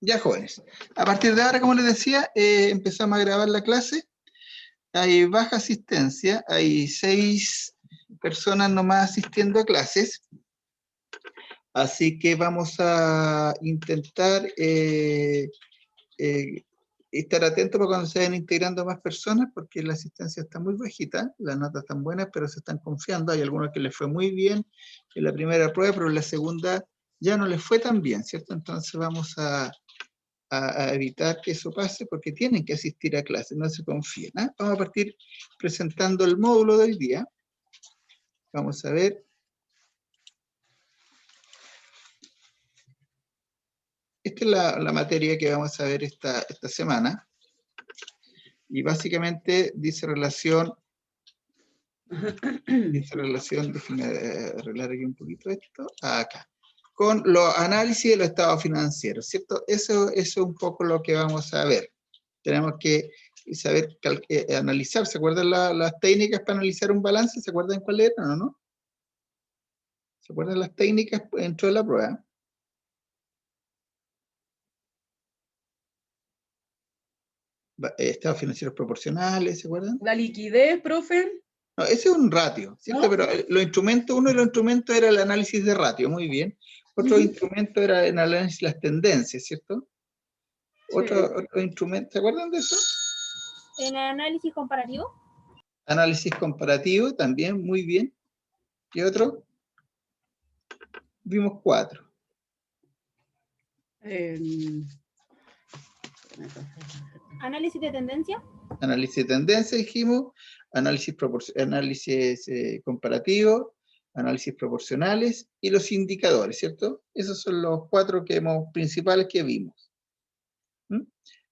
Ya, jóvenes. A partir de ahora, como les decía, empezamos a grabar la clase. Hay baja asistencia, hay 6 personas nomás asistiendo a clases. Así que vamos a intentar estar atentos para cuando se vayan integrando más personas, porque la asistencia está muy bajita, las notas están buenas, pero se están confiando. Hay algunos que les fue muy bien en la primera prueba, pero en la segunda ya no les fue tan bien, ¿cierto? Entonces vamos a evitar que eso pase, porque tienen que asistir a clases, no se confíen. Vamos a partir presentando el módulo de hoy día. Vamos a ver. Esta es la materia que vamos a ver esta semana. Y básicamente dice relación, déjenme arreglar aquí un poquito esto, acá, con los análisis de los estados financieros, ¿cierto? Eso es un poco lo que vamos a ver. Tenemos que saber analizar. ¿Se acuerdan las técnicas para analizar un balance? ¿Se acuerdan cuáles eran o no? ¿Se acuerdan las técnicas dentro de la prueba? Estados financieros proporcionales, ¿se acuerdan? La liquidez, profe. No, ese es un ratio, ¿cierto? ¿No? Pero los instrumentos, uno de los instrumentos era el análisis de ratio, muy bien. Otro instrumento era el análisis de las tendencias, ¿cierto? Sí. Otro instrumento, ¿se acuerdan de eso? ¿En análisis comparativo? Análisis comparativo, también, muy bien. ¿Y otro? Vimos 4. ¿Análisis de tendencia? Análisis de tendencia, dijimos. Análisis comparativo, análisis proporcionales y los indicadores, ¿cierto? Esos son los 4 principales que vimos.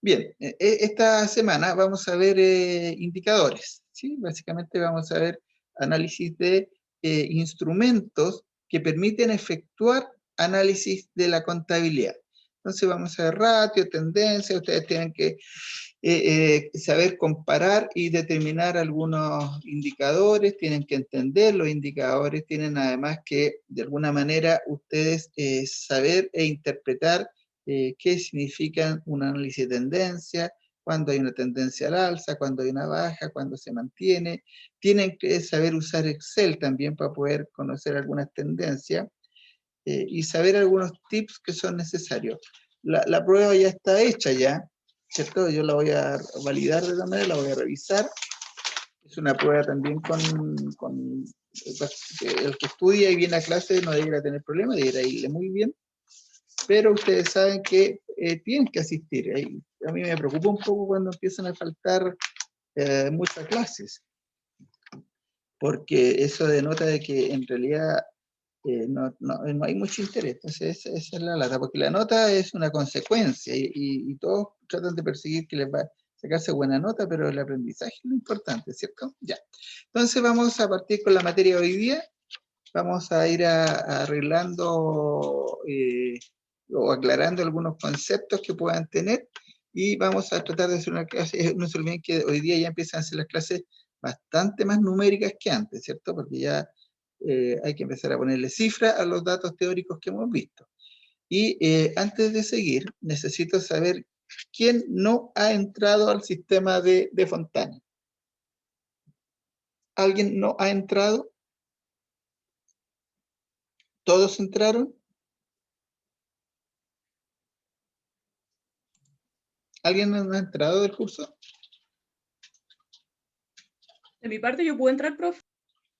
Bien, esta semana vamos a ver indicadores, ¿sí? Básicamente vamos a ver análisis de instrumentos que permiten efectuar análisis de la contabilidad. Entonces vamos a ver ratio, tendencia, ustedes tienen que saber comparar y determinar algunos indicadores, tienen que entender los indicadores, tienen además que de alguna manera ustedes saber e interpretar qué significan un análisis de tendencia, cuando hay una tendencia al alza, cuando hay una baja, cuando se mantiene. Tienen que saber usar Excel también para poder conocer algunas tendencias y saber algunos tips que son necesarios. La prueba ya está hecha ya, ¿cierto? Yo la voy a validar de esta manera, la voy a revisar. Es una prueba también con el que estudia y viene a clase no debería tener problemas, debería irle muy bien. Pero ustedes saben que tienen que asistir. A mí me preocupa un poco cuando empiezan a faltar muchas clases, porque eso denota de que en realidad no hay mucho interés. Entonces esa es la lata, porque la nota es una consecuencia y todos tratan de perseguir que les va a sacarse buena nota, pero el aprendizaje es lo importante, ¿cierto? Ya. Entonces vamos a partir con la materia de hoy día. Vamos a ir arreglando o aclarando algunos conceptos que puedan tener y vamos a tratar de hacer una clase. No se olviden que hoy día ya empiezan a ser las clases bastante más numéricas que antes, ¿cierto? Porque ya hay que empezar a ponerle cifra a los datos teóricos que hemos visto. Y antes de seguir, necesito saber quién no ha entrado al sistema de Fontana. ¿Alguien no ha entrado? ¿Todos entraron? ¿Alguien no ha entrado del curso? De mi parte, ¿yo puedo entrar, profe?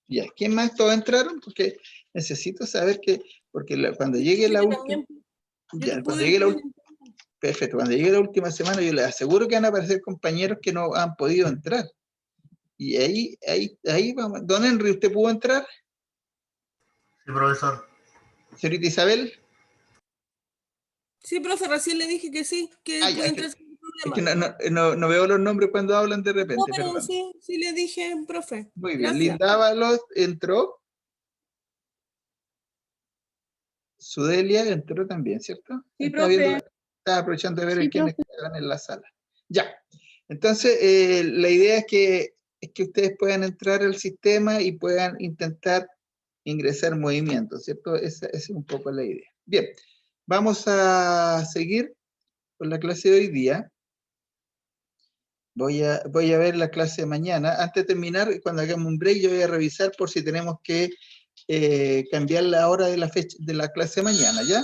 Ya, ¿quién más? ¿Todos entraron? Porque necesito saber que, porque cuando llegue la última... Ya, cuando llegue la última... Perfecto, cuando llegue la última semana yo les aseguro que van a aparecer compañeros que no han podido entrar. Y ahí vamos. Don Henry, ¿usted pudo entrar? Sí, profesor. Señorita Isabel. Sí, profe, recién le dije que sí, que puede entrar sin problema. Es que no veo los nombres cuando hablan de repente. No, pero sí le dije, profe. Muy bien, Linda Ábalos entró. Sudelia entró también, ¿cierto? Sí, profe. Estaba aprovechando de ver quiénes estaban en la sala. Ya. Entonces, la idea es que ustedes puedan entrar al sistema y puedan intentar ingresar movimientos, ¿cierto? Esa es un poco la idea. Bien, vamos a seguir por la clase de hoy día. Voy a ver la clase de mañana. Antes de terminar, cuando hagamos un break, yo voy a revisar por si tenemos que cambiar la hora de la fecha de la clase de mañana, ¿ya?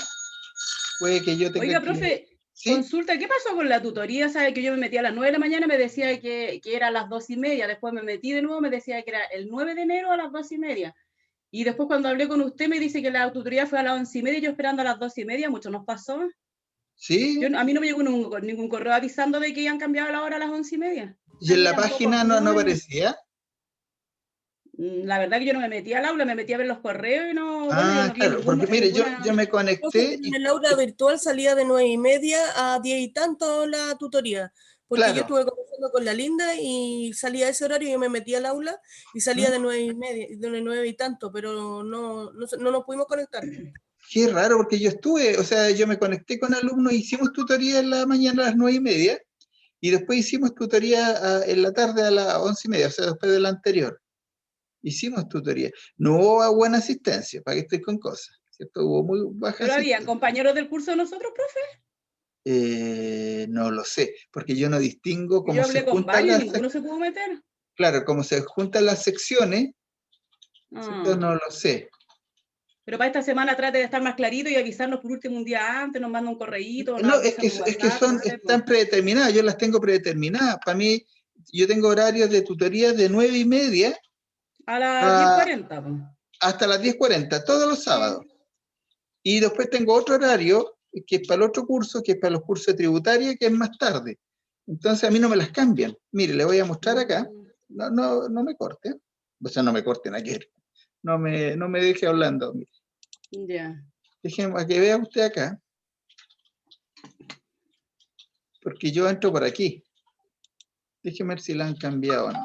Puede que yo tenga Oiga, que... profe, ¿Sí? consulta, ¿qué pasó con la tutoría? ¿Sabe que yo me metí a las 9 de la mañana, me decía que era a las 2:30, después me metí de nuevo, me decía que era el 9 de enero a las 2:30. Y después cuando hablé con usted me dice que la tutoría fue a las 11:30, yo esperando a las 2:30, mucho nos pasó. ¿Sí? A mí no me llegó ningún correo avisando de que iban cambiado la hora a las 11:30. ¿Y en la Tampoco, página no aparecía? La verdad que yo no me metí al aula, me metí a ver los correos y no, bueno, yo Ah, no vi claro, porque mire, yo me Profe, conecté en y, el aula virtual salía de 9:30 a 10 y tanto la tutoría, porque yo claro, estuve conversando con la Linda y salía a ese horario, yo me metí al aula y salía de 9:30, de 9 y tanto, pero no nos pudimos conectar. qué raro, porque yo estuve, o sea, yo me conecté con alumnos, hicimos tutoría en la mañana a las 9:30, y después hicimos tutoría en la tarde a las 11:30, o sea, después de la anterior. Hicimos tutoría. No hubo buena asistencia, para que estoy con cosas, ¿cierto? Hubo muy baja Pero había asistencia. compañeros del curso de nosotros, profe. No lo sé, porque yo no distingo Yo cómo se hablé con juntan varios, las, ninguno se pudo meter. claro, cómo se juntan las secciones, ¿cierto? Ah, No lo sé. pero para esta semana trate de estar más clarito y avisarnos por último un día antes, nos manda un correíto, nos No, avisa por es que WhatsApp, no sé, están pues. predeterminadas, yo las tengo predeterminadas. Para mí, yo tengo horarios de tutoría de 9:30 A las a- 10:40, pues. hasta las 10:40, todos los sábados. Sí. Y después tengo otro horario, que es para el otro curso, que es para los cursos de tributaria, que es más tarde. Entonces a mí no me las cambian. Mire, le voy a mostrar acá. No me corte. O sea, no me corten aquí. No me deje hablando. Mire. Ya. Déjenme que vea usted acá. Porque yo entro por aquí. Déjeme ver si la han cambiado o no.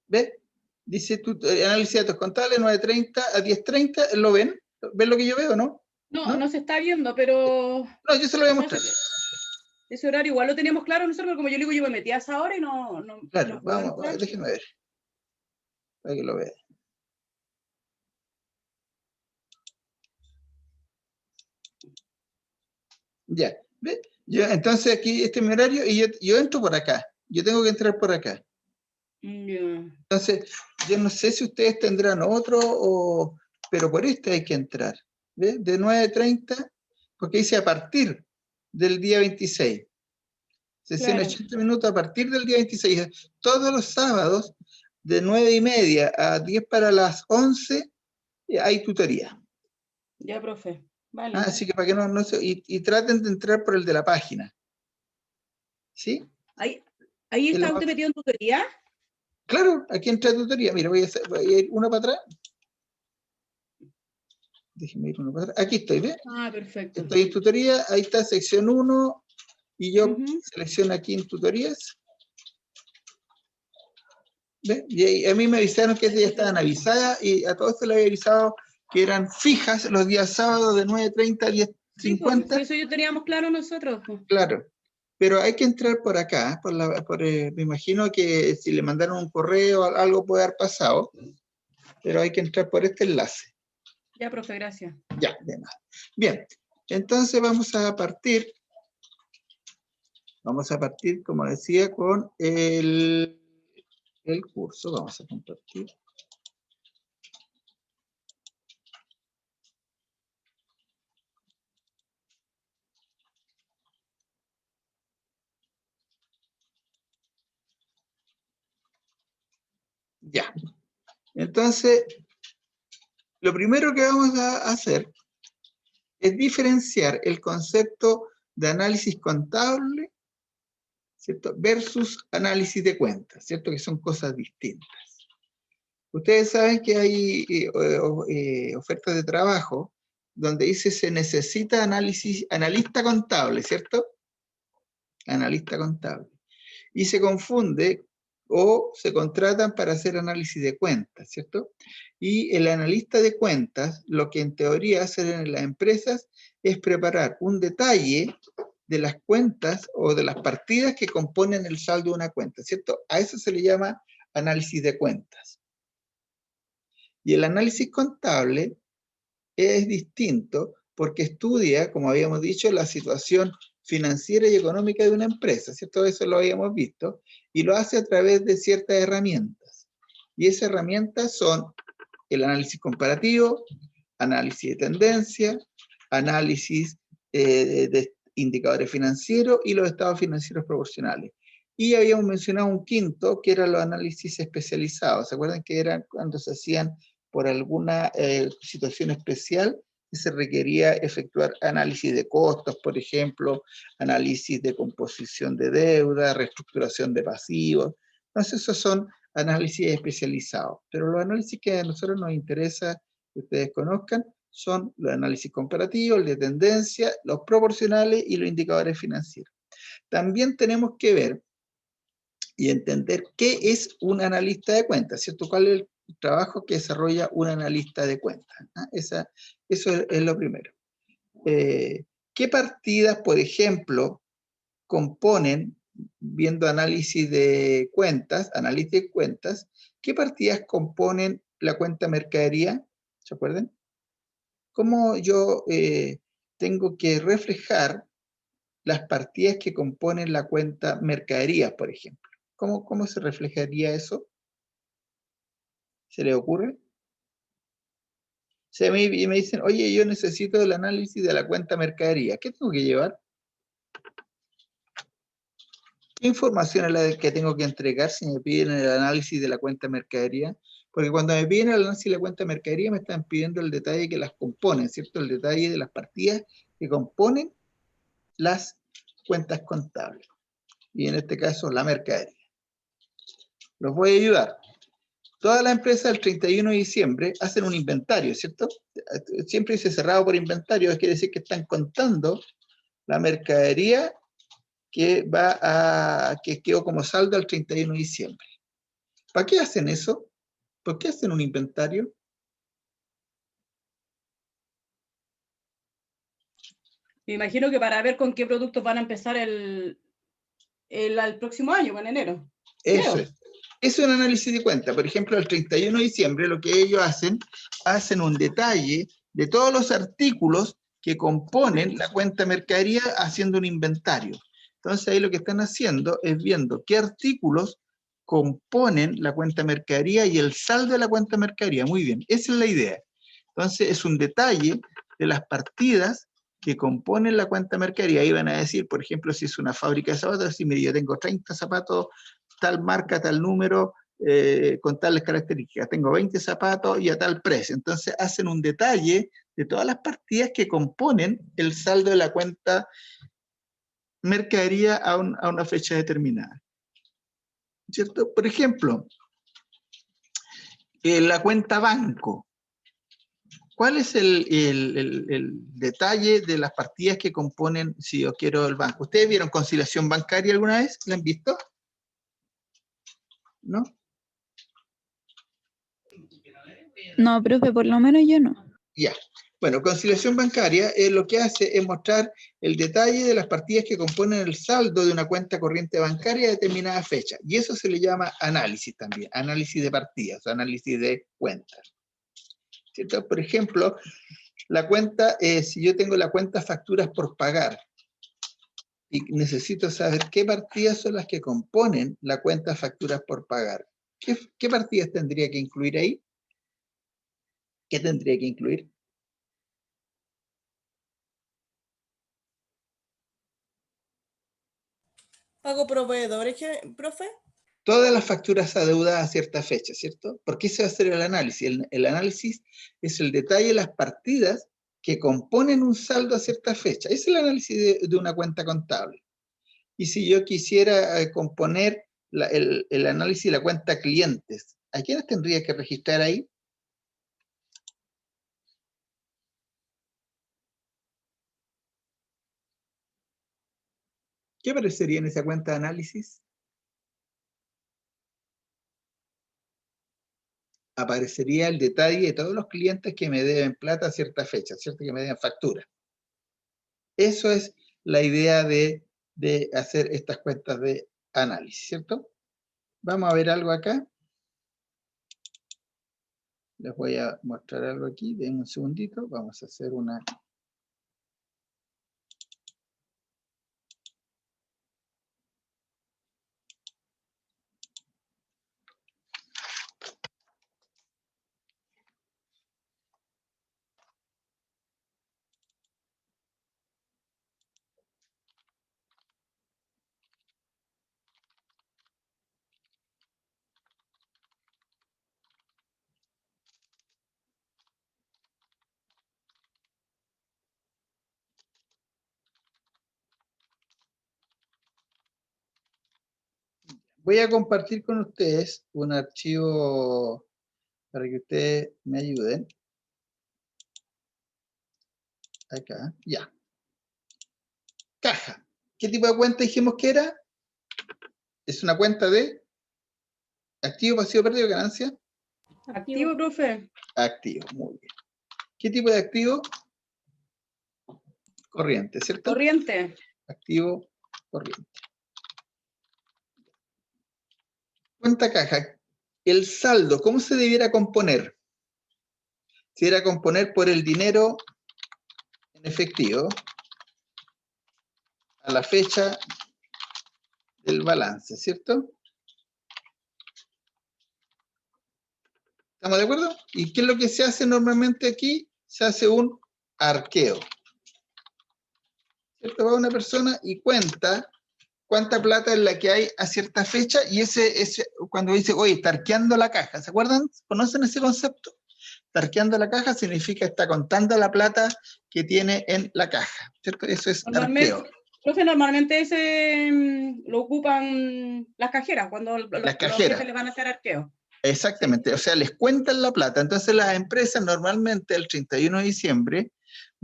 ¿Ve? Dice análisis de datos contables, 9:30 a 10:30. ¿Lo ven? ¿Ven lo que yo veo, no? No, ¿No? no se está viendo, pero No, yo se lo voy a parece mostrar. que ese horario igual lo teníamos claro nosotros, pero como yo le digo, yo me metí a esa hora y Claro, no puedo vamos, entrar. déjenme ver. Para que lo vean. Ya, ¿ve? Entonces aquí este es mi horario y yo entro por acá. Yo tengo que entrar por acá. Ya. Entonces, yo no sé si ustedes tendrán otro, pero por este hay que entrar. ¿Ve? De 9:30, porque dice a partir del día 26. Sesión Claro, 80 minutos a partir del día 26. Todos los sábados, de 9:30 a 10 para las 11, hay tutoría. ya, profe. Vale. Así que para que no se... Y traten de entrar por el de la página. ¿Sí? Ahí Es lo está más... usted metido en tutoría. Claro, aquí entra tutoría. Mira, voy a ir uno para atrás. Déjenme ir uno para atrás. Aquí estoy, ¿ves? Ah, perfecto. Estoy en tutoría, ahí está sección 1, y yo Ujú. selecciono aquí en tutorías. ¿Ves? Y ahí, a mí me avisaron que ya estaban avisadas, y a todos se les había avisado que eran fijas los días sábados de 9:30 a Sí, pues, si 10:50. eso ya teníamos claro nosotros, pues. Claro. Pero hay que entrar por acá, me imagino que si le mandaron un correo, algo puede haber pasado, pero hay que entrar por este enlace. Ya, profe, gracias. Ya, de nada. Bien, entonces vamos a partir, como decía, con el curso. Vamos a compartir. Ya. Entonces, lo primero que vamos a hacer es diferenciar el concepto de análisis contable, ¿cierto?, versus análisis de cuentas, ¿cierto?, que son cosas distintas. Ustedes saben que hay ofertas de trabajo donde dice se necesita analista contable, ¿cierto? Analista contable. Y se confunde o se contratan para hacer análisis de cuentas, ¿cierto? Y el analista de cuentas, lo que en teoría hacen en las empresas es preparar un detalle de las cuentas o de las partidas que componen el saldo de una cuenta, ¿cierto? A eso se le llama análisis de cuentas. Y el análisis contable es distinto porque estudia, como habíamos dicho, la situación financiera y económica de una empresa, ¿cierto? Eso lo habíamos visto, y lo hace a través de ciertas herramientas. Y esas herramientas son el análisis comparativo, análisis de tendencia, análisis de indicadores financieros y los estados financieros proporcionales. Y habíamos mencionado un quinto, que eran los análisis especializados. ¿Se acuerdan que eran cuando se hacían por alguna situación especial y se requería efectuar análisis de costos, por ejemplo, análisis de composición de deuda, reestructuración de pasivos? Entonces, esos son análisis especializados. Pero los análisis que a nosotros nos interesa que ustedes conozcan son los análisis comparativos, el de tendencia, los proporcionales y los indicadores financieros. También tenemos que ver y entender qué es un analista de cuentas, ¿cierto? ¿Cuál es el trabajo que desarrolla un analista de cuentas? ¿Ah? Eso es lo primero. ¿Qué partidas, por ejemplo, componen, viendo análisis de cuentas, qué partidas componen la cuenta mercadería? ¿Se acuerdan? ¿Cómo yo tengo que reflejar las partidas que componen la cuenta mercadería, por ejemplo? ¿Cómo se reflejaría eso? ¿Se le ocurre? Si a mí me dicen, oye, yo necesito el análisis de la cuenta mercadería, ¿qué tengo que llevar? ¿Qué información es la que tengo que entregar si me piden el análisis de la cuenta mercadería? Porque cuando me piden el análisis de la cuenta mercadería me están pidiendo el detalle que las componen, ¿cierto? El detalle de las partidas que componen las cuentas contables. Y en este caso, la mercadería. Los voy a ayudar. Todas las empresas el 31 de diciembre hacen un inventario, ¿cierto? Siempre dice cerrado por inventario, eso quiere decir que están contando la mercadería que quedó como saldo al 31 de diciembre. ¿Para qué hacen eso? ¿Por qué hacen un inventario? Me imagino que para ver con qué productos van a empezar el próximo año, en enero. Eso es. Es un análisis de cuenta. Por ejemplo, el 31 de diciembre lo que ellos hacen un detalle de todos los artículos que componen la cuenta mercadería haciendo un inventario. Entonces ahí lo que están haciendo es viendo qué artículos componen la cuenta mercadería y el saldo de la cuenta mercadería. Muy bien, esa es la idea. Entonces es un detalle de las partidas que componen la cuenta mercadería. Ahí van a decir, por ejemplo, si es una fábrica de zapatos, decir, mire, yo tengo 30 zapatos, tal marca, tal número, con tales características. Tengo 20 zapatos y a tal precio. Entonces hacen un detalle de todas las partidas que componen el saldo de la cuenta mercadería a una fecha determinada. ¿Cierto? Por ejemplo, la cuenta banco. ¿Cuál es el detalle de las partidas que componen, si yo quiero el banco? ¿Ustedes vieron conciliación bancaria alguna vez? ¿La han visto? ¿No? No, profe, por lo menos yo no. Ya. Bueno, conciliación bancaria lo que hace es mostrar el detalle de las partidas que componen el saldo de una cuenta corriente bancaria a determinada fecha. Y eso se le llama análisis también, análisis de partidas, análisis de cuentas. ¿Cierto? Por ejemplo, la cuenta, si yo tengo la cuenta facturas por pagar y necesito saber qué partidas son las que componen la cuenta facturas por pagar, ¿qué partidas tendría que incluir ahí? ¿Qué tendría que incluir? Pago proveedores, profe. Todas las facturas adeudadas a cierta fecha, ¿cierto? ¿Por qué se va a hacer el análisis? El análisis es el detalle de las partidas que componen un saldo a cierta fecha. Ese es el análisis de una cuenta contable. Y si yo quisiera componer el análisis de la cuenta clientes, ¿a quiénes tendría que registrar ahí? ¿Qué aparecería en esa cuenta de análisis? Aparecería el detalle de todos los clientes que me deben plata a cierta fecha, ¿cierto? Que me deben factura. Eso es la idea de hacer estas cuentas de análisis, ¿cierto? Vamos a ver algo acá. Les voy a mostrar algo aquí, denme un segundito, vamos a hacer una... Voy a compartir con ustedes un archivo para que ustedes me ayuden. Acá, ya. Caja. ¿Qué tipo de cuenta dijimos que era? Es una cuenta de activo, pasivo, pérdida o ganancia. Activo, profe. Activo, muy bien. ¿Qué tipo de activo? Corriente, ¿cierto? Corriente. Activo, corriente. Cuenta caja. El saldo, ¿cómo se debiera componer? Se debiera componer por el dinero en efectivo a la fecha del balance, ¿cierto? ¿Estamos de acuerdo? ¿Y qué es lo que se hace normalmente aquí? Se hace un arqueo. ¿Cierto? Va una persona y cuenta cuánta plata es la que hay a cierta fecha, y ese cuando dice, oye, está arqueando la caja, ¿se acuerdan? ¿Conocen ese concepto? Arqueando la caja significa está contando la plata que tiene en la caja, ¿cierto? Eso es arqueo. Profe, normalmente ese lo ocupan las cajeras, cuando los jefes le van a hacer arqueo. Exactamente, sí. O sea, les cuentan la plata. Entonces las empresas normalmente el 31 de diciembre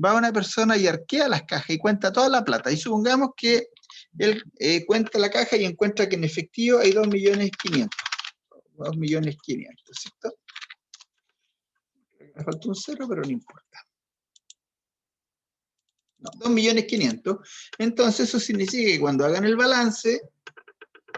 va una persona y arquea las cajas y cuenta toda la plata. Y supongamos que él cuenta la caja y encuentra que en efectivo hay 2.500.000. 2.500.000, ¿cierto? Me faltó un cero, pero no importa. No, 2.500.000. Entonces eso significa que cuando hagan el balance,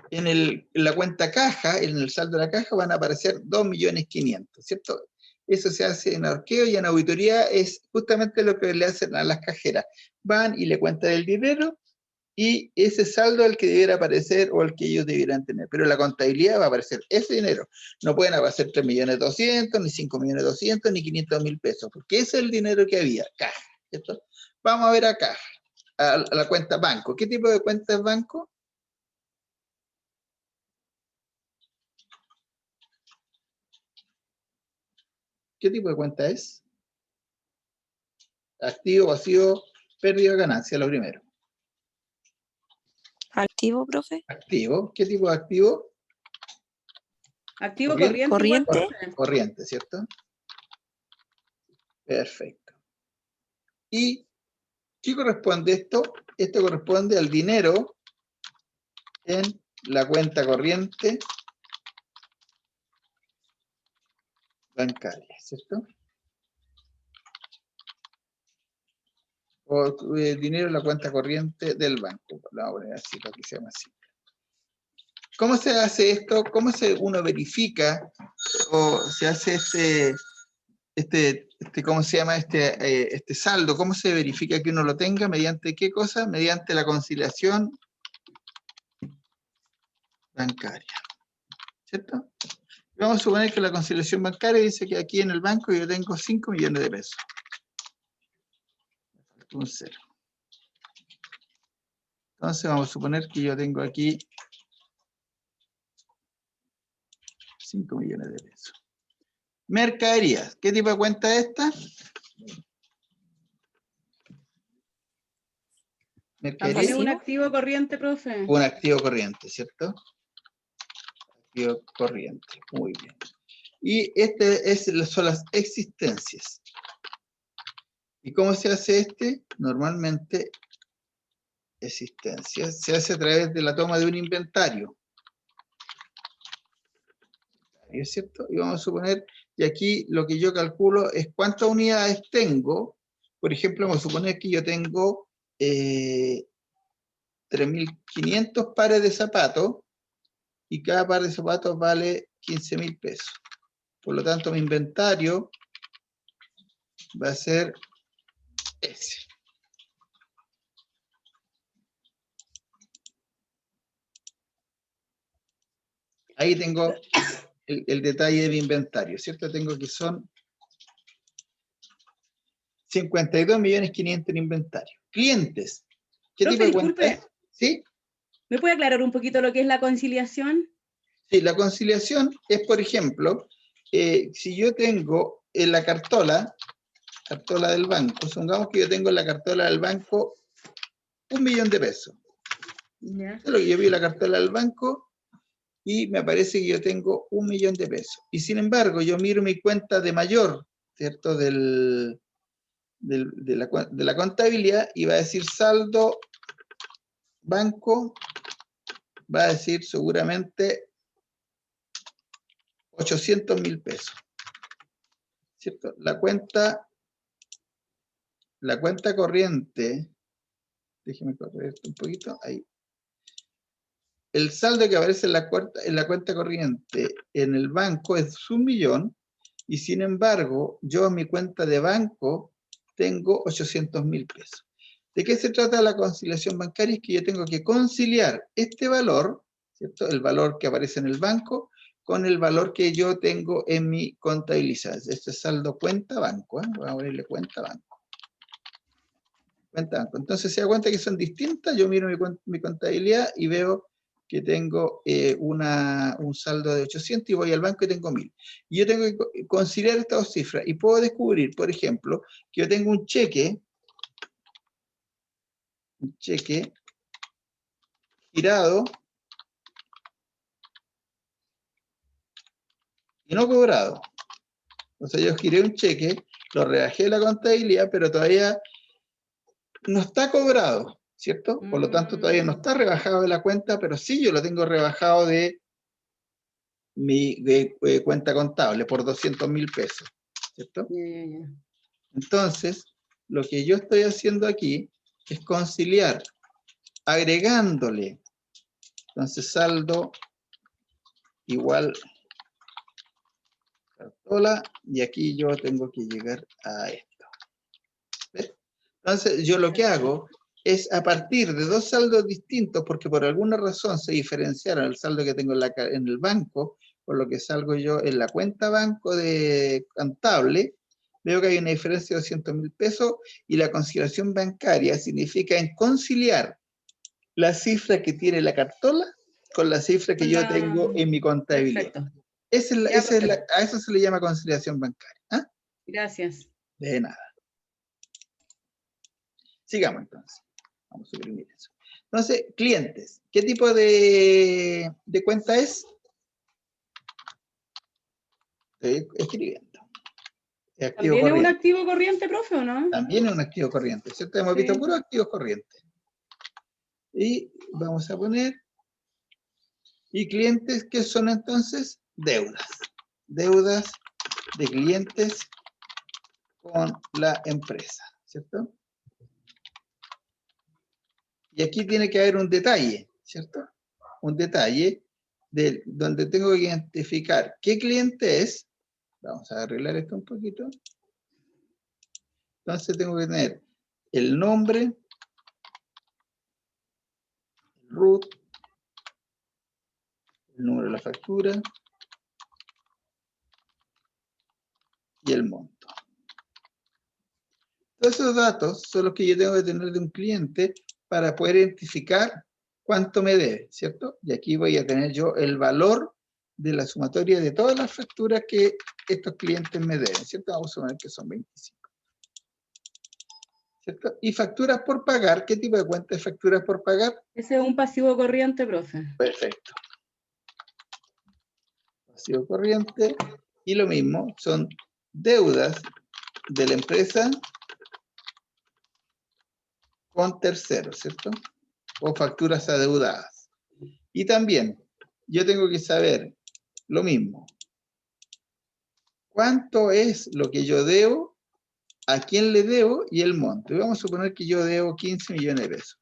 en la cuenta caja, en el saldo de la caja, van a aparecer 2.500.000, ¿cierto? Eso se hace en arqueo, y en auditoría es justamente lo que le hacen a las cajeras. Van y le cuentan el dinero, y ese saldo es el que debiera aparecer o el que ellos debieran tener. Pero en la contabilidad va a aparecer ese dinero. No pueden aparecer 3.200.000, ni 5.200.000, ni 500.000 pesos, porque ese es el dinero que había, caja, ¿cierto? Vamos a ver acá, a la cuenta banco. ¿Qué tipo de cuenta es banco? ¿Qué tipo de cuenta es? Activo, pasivo, pérdida o ganancia, lo primero. Activo, profe. Activo. ¿Qué tipo de activo? Activo corriente. Corriente, ¿cierto? Perfecto. ¿Y qué corresponde esto? Esto corresponde al dinero en la cuenta corriente bancaria, ¿cierto? O dinero en la cuenta corriente del banco. Lo vamos a poner así para que sea más simple. ¿Cómo se hace esto? ¿Cómo uno verifica o se hace ¿cómo se llama? Este saldo? ¿Cómo se verifica que uno lo tenga? ¿Mediante qué cosa? Mediante la conciliación bancaria, ¿cierto? Vamos a suponer que la conciliación bancaria dice que aquí en el banco yo tengo 5 millones de pesos. Me falta un cero. Entonces vamos a suponer que yo tengo aquí 5 millones de pesos. Mercaderías. ¿Qué tipo de cuenta es esta? También un activo corriente, profe. Un activo corriente, ¿cierto? Activo corriente. Muy bien. Y son las existencias. ¿Y cómo se hace Normalmente, existencias se hace a través de la toma de un inventario. ¿Es cierto? Y vamos a suponer, y aquí lo que yo calculo es cuántas unidades tengo. Por ejemplo, vamos a suponer que yo tengo 3.500 pares de zapatos, y cada par de zapatos vale 15.000 pesos. Por lo tanto, mi inventario va a ser ese. Ahí tengo el detalle de mi inventario, ¿cierto? Tengo que son 52.500.000 en inventario. Clientes. ¿Qué Profe, tipo de cuenta disculpe. es? ¿Sí? ¿Me puede aclarar un poquito lo que es la conciliación? Sí, la conciliación es, por ejemplo, si yo tengo en la cartola del banco, supongamos que yo tengo en la cartola del banco 1.000.000 de pesos. Ya. Eso es lo que yo vi en la cartola del banco y me aparece que yo tengo 1.000.000 de pesos. Y sin embargo, yo miro mi cuenta de mayor, ¿cierto? De la contabilidad y va a decir saldo banco, va a decir seguramente 800.000 pesos, ¿cierto? La cuenta corriente, déjeme correr esto un poquito, ahí. El saldo que aparece en la cuenta corriente en el banco es 1.000.000 y sin embargo, yo en mi cuenta de banco tengo 800.000 pesos. ¿De qué se trata la conciliación bancaria? Es que yo tengo que conciliar este valor, ¿cierto? El valor que aparece en el banco, con el valor que yo tengo en mi contabilidad. Este es saldo cuenta banco, ¿eh? Voy a ponerle cuenta banco. Cuenta banco. Entonces se da cuenta que son distintas, yo miro mi contabilidad y veo que tengo un saldo de 800 y voy al banco y tengo 1.000. Y yo tengo que conciliar estas dos cifras y puedo descubrir, por ejemplo, que yo tengo un cheque girado y no cobrado. O sea, yo giré un cheque, lo rebajé de la contabilidad, pero todavía no está cobrado, ¿cierto? Por lo tanto, todavía no está rebajado de la cuenta, pero sí yo lo tengo rebajado de mi cuenta contable por 200.000 pesos, ¿cierto? Ya. Entonces, lo que yo estoy haciendo aquí es conciliar, agregándole, entonces saldo igual cartola, y aquí yo tengo que llegar a esto. ¿Ves? Entonces, yo lo que hago es a partir de dos saldos distintos, porque por alguna razón se diferenciaron el saldo que tengo en el banco, por lo que salgo yo en la cuenta banco de contable, veo que hay una diferencia de 200.000 pesos, y la conciliación bancaria significa en conciliar la cifra que tiene la cartola con la cifra que yo tengo en mi contabilidad. Perfecto. A eso se le llama conciliación bancaria. ¿Ah? Gracias. De nada. Sigamos entonces. Vamos a suprimir eso. Entonces, clientes. ¿Qué tipo de cuenta es? Estoy escribiendo. Es activo ¿También es un corriente. activo corriente, profe, o no? También es un activo corriente, ¿cierto? Hemos visto puros activos corrientes. Y vamos a poner, y clientes, ¿qué son entonces? Deudas. Deudas de clientes con la empresa, ¿cierto? Y aquí tiene que haber un detalle, ¿cierto? Un detalle donde tengo que identificar qué cliente es. Vamos a arreglar esto un poquito. Entonces tengo que tener el nombre, el RUT, el número de la factura y el monto. Todos esos datos son los que yo tengo que tener de un cliente para poder identificar cuánto me debe, ¿cierto? Y aquí voy a tener yo el valor de la sumatoria de todas las facturas que estos clientes me deben, ¿cierto? Vamos a suponer que son 25. ¿Cierto? Y facturas por pagar, ¿qué tipo de cuenta de facturas por pagar? Ese es un pasivo corriente, profe. Perfecto. Pasivo corriente. Y lo mismo, son deudas de la empresa con terceros, ¿cierto? O facturas adeudadas. Y también, yo tengo que saber lo mismo. ¿Cuánto es lo que yo debo? ¿A quién le debo? Y el monto. Y vamos a suponer que yo debo 15 millones de pesos.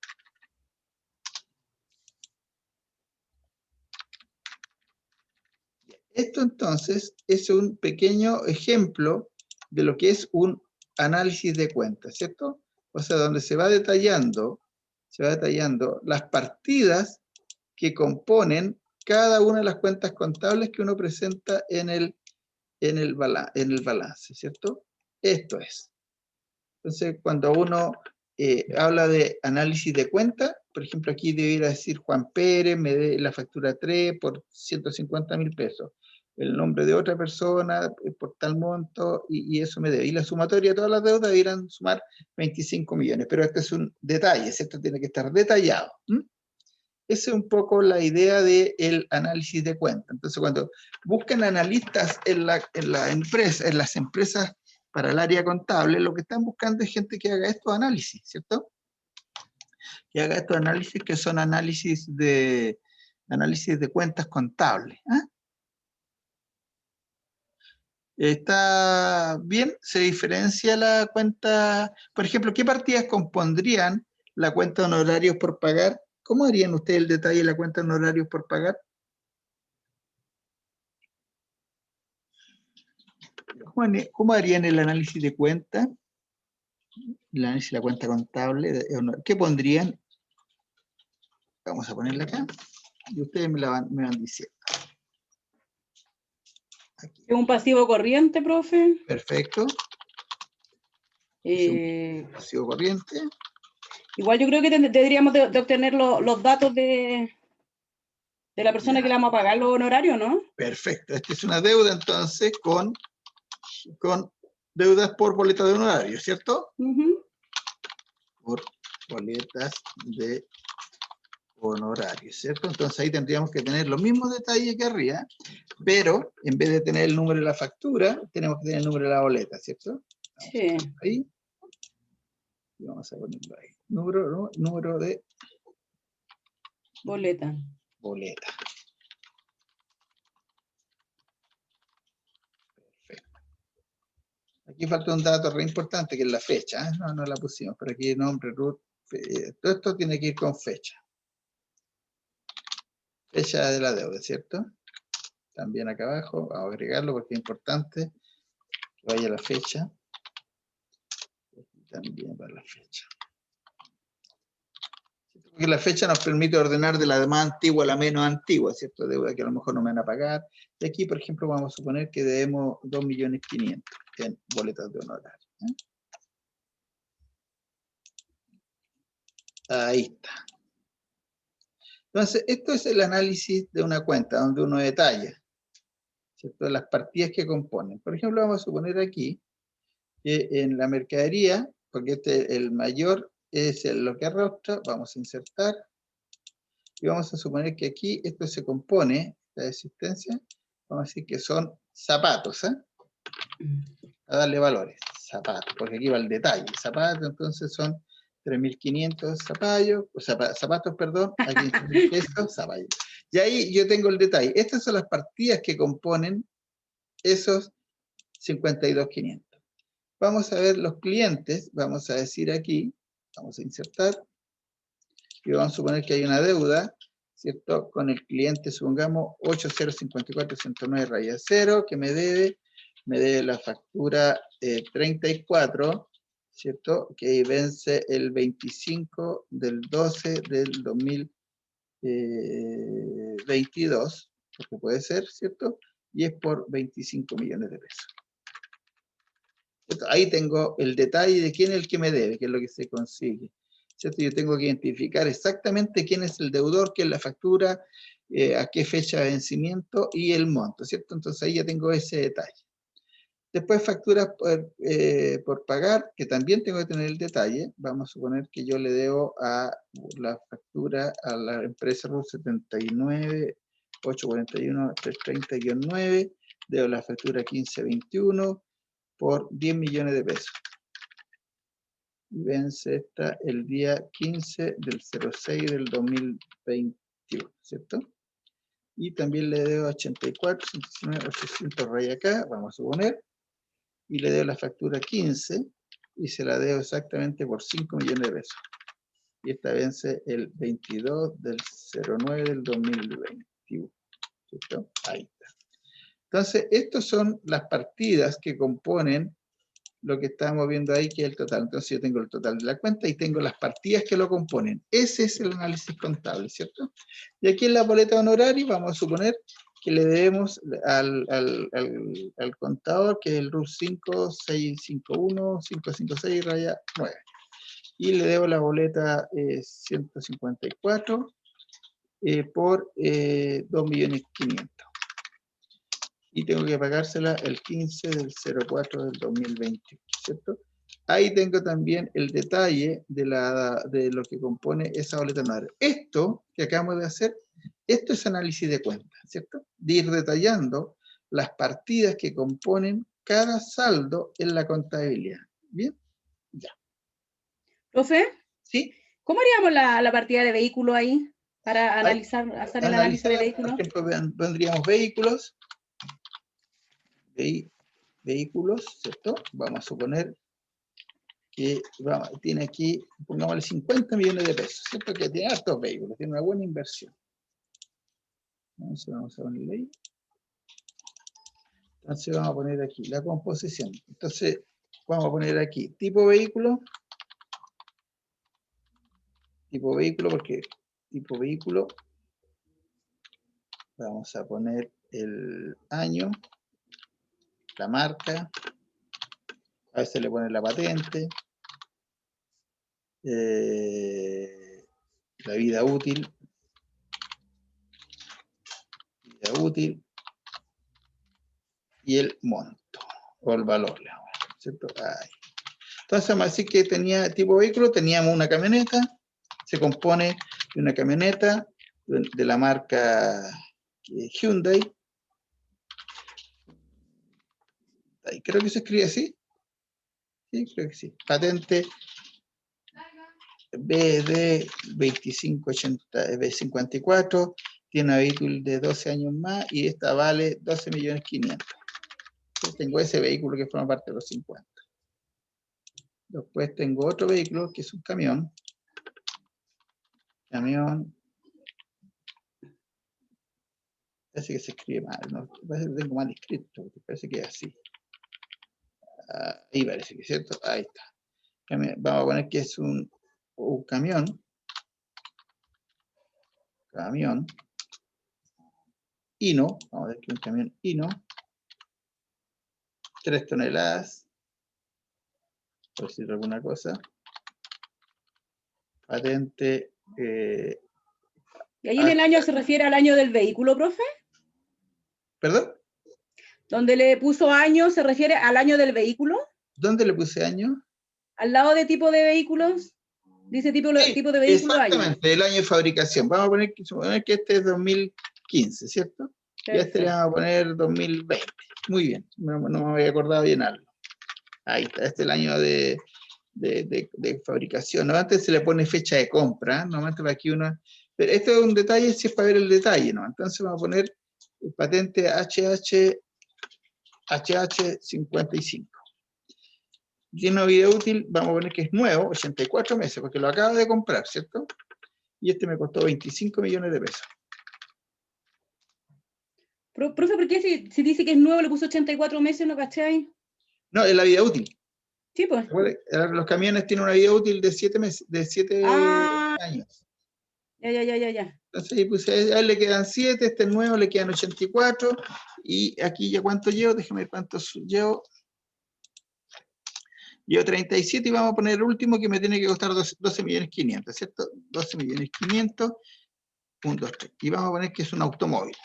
Esto entonces es un pequeño ejemplo de lo que es un análisis de cuentas, ¿cierto? O sea, donde se va detallando las partidas que componen cada una de las cuentas contables que uno presenta en el balance, ¿cierto? Esto es. Entonces, cuando uno habla de análisis de cuenta, por ejemplo, aquí debiera decir Juan Pérez, me dé la factura 3 por 150.000 pesos. El nombre de otra persona por tal monto, y eso me debe. Y la sumatoria de todas las deudas deberían sumar 25 millones. Pero este es un detalle, ¿cierto? Tiene que estar detallado. Esa es un poco la idea del análisis de cuenta. Entonces, cuando buscan analistas en las empresas para el área contable, lo que están buscando es gente que haga estos análisis, ¿cierto? Que haga estos análisis que son análisis de cuentas contables. ¿Está bien? ¿Se diferencia la cuenta? Por ejemplo, ¿qué partidas compondrían la cuenta de honorarios por pagar? ¿Cómo harían ustedes el detalle de la cuenta de honorarios por pagar? ¿Cómo harían el análisis de cuenta? El análisis de la cuenta contable. ¿Qué pondrían? Vamos a ponerla acá. Y ustedes me van diciendo. Aquí. ¿Es un pasivo corriente, profe? Perfecto. Es un pasivo corriente. Igual yo creo que deberíamos de obtener los datos de la persona que le vamos a pagar los honorarios, ¿no? Perfecto. Esta es una deuda entonces con deudas por boletas de honorarios, ¿cierto? Por boletas de honorarios, ¿cierto? Entonces ahí tendríamos que tener los mismos detalles que arriba, pero en vez de tener el número de la factura, tenemos que tener el número de la boleta, ¿cierto? Sí. Ahí. Y vamos a ponerlo ahí. Número de Boleta. Boleta. Perfecto. Aquí falta un dato re importante que es la fecha. No la pusimos, pero aquí nombre, root. Todo esto tiene que ir con fecha. Fecha de la deuda, ¿cierto? También acá abajo, vamos a agregarlo porque es importante que vaya la fecha. También va la fecha. Porque la fecha nos permite ordenar de la más antigua a la menos antigua, ¿cierto? Deuda que a lo mejor no me van a pagar. Y aquí, por ejemplo, vamos a suponer que debemos 2.500.000 en boletas de honorario. Ahí está. Entonces, esto es el análisis de una cuenta, donde uno detalla, ¿cierto? Las partidas que componen. Por ejemplo, vamos a suponer aquí que en la mercadería, porque el mayor es lo que arrastra, vamos a insertar, y vamos a suponer que aquí esto se compone, la existencia, vamos a decir que son zapatos, a darle valores, zapatos, porque aquí va el detalle, zapatos, entonces son 3.500 zapatos, perdón, aquí pesos, zapallos. Y ahí yo tengo el detalle. Estas son las partidas que componen esos 52.500. Vamos a ver los clientes, vamos a decir aquí, vamos a insertar, y vamos a suponer que hay una deuda, ¿cierto? Con el cliente, supongamos, 8054-109-0, que me debe la factura 34, ¿cierto? Que vence el 25 del 12 del 2022, porque puede ser, ¿cierto? Y es por 25 millones de pesos. Ahí tengo el detalle de quién es el que me debe, que es lo que se consigue, ¿cierto? Yo tengo que identificar exactamente quién es el deudor, qué es la factura, a qué fecha de vencimiento y el monto, ¿cierto? Entonces ahí ya tengo ese detalle. Después facturas por pagar, que también tengo que tener el detalle. Vamos a suponer que yo le debo a la factura a la empresa RUT 79 841 330-9, debo la factura 1521 por 10 millones de pesos. Y vence esta el día 15 del 06 del 2021, ¿cierto? Y también le debo 84, 119, 800 raya acá, vamos a suponer, y le debo la factura 15, y se la debo exactamente por 5 millones de pesos. Y esta vence el 22 del 09 del 2021, ¿cierto? Ahí está. Entonces, estas son las partidas que componen lo que estamos viendo ahí, que es el total. Entonces, yo tengo el total de la cuenta y tengo las partidas que lo componen. Ese es el análisis contable, ¿cierto? Y aquí en la boleta de honorario vamos a suponer que le debemos al contador, que es el RUT 5651-556 raya 9. Y le debo la boleta 154 por 2.500.000. Y tengo que pagársela el 15 del 04 del 2020, ¿cierto? Ahí tengo también el detalle de lo que compone esa boleta anual. Esto que acabamos de hacer, esto es análisis de cuentas, ¿cierto? De ir detallando las partidas que componen cada saldo en la contabilidad. ¿Bien? Ya. Profe, ¿Sí? ¿cómo haríamos la partida de vehículo ahí para analizar, hacer el análisis de vehículos? Por ejemplo, pondríamos vehículos. Vehículos, ¿cierto? Vamos a suponer que tiene aquí, pongámosle 50 millones de pesos, ¿cierto? Que tiene hartos vehículos, tiene una buena inversión. Entonces vamos a ponerle ahí. Entonces vamos a poner aquí la composición. Entonces vamos a poner aquí tipo vehículo, porque tipo vehículo, vamos a poner el año, la marca, a veces le pone la patente, la vida útil, y el monto, o el valor, ¿cierto? Ahí. Entonces, así que tenía tipo vehículo, teníamos una camioneta, se compone de una camioneta de la marca Hyundai. Creo que se escribe así. Sí, creo que sí. Patente BD 2580B54, tiene una vehículo de 12 años más y esta vale 12.500.000. Yo tengo ese vehículo que forma parte de los 50. Después tengo otro vehículo que es un camión. Parece que se escribe mal, ¿no? Parece que tengo mal escrito, parece que es así. Ahí parece que es cierto, ahí está. Vamos a poner que es un camión. Hino, vamos a ver que es un camión Hino. 3 toneladas. Por decir alguna cosa. Patente. ¿Y ahí en el año se refiere al año del vehículo, profe? ¿Perdón? ¿Donde le puso año se refiere al año del vehículo? ¿Dónde le puse año? Al lado de tipo de vehículos. Dice tipo de vehículo año. Exactamente, el año de fabricación. Vamos a poner que este es 2015, ¿cierto? Perfecto. Y a este le vamos a poner 2020. Muy bien, no me había acordado bien algo. Ahí está, este es el año de fabricación. Normalmente se le pone fecha de compra, normalmente para aquí uno... Pero esto es un detalle, si es para ver el detalle, ¿no? Entonces vamos a poner patente HH55. Tiene una vida útil, vamos a poner que es nuevo, 84 meses, porque lo acabo de comprar, ¿cierto? Y este me costó 25 millones de pesos. Profe, ¿por qué si dice que es nuevo le puso 84 meses, no cacháis? No, es la vida útil. Sí, pues. Los camiones tienen una vida útil de 7 meses, de 7 años. Ya. Entonces ahí puse, a él le quedan 7, este nuevo le quedan 84, y aquí ya cuánto llevo, déjeme ver cuántos llevo. Llevo 37 y vamos a poner el último que me tiene que costar 12.500.000, ¿cierto? 12.500.000, 1, 2, 3. Y vamos a poner que es un automóvil.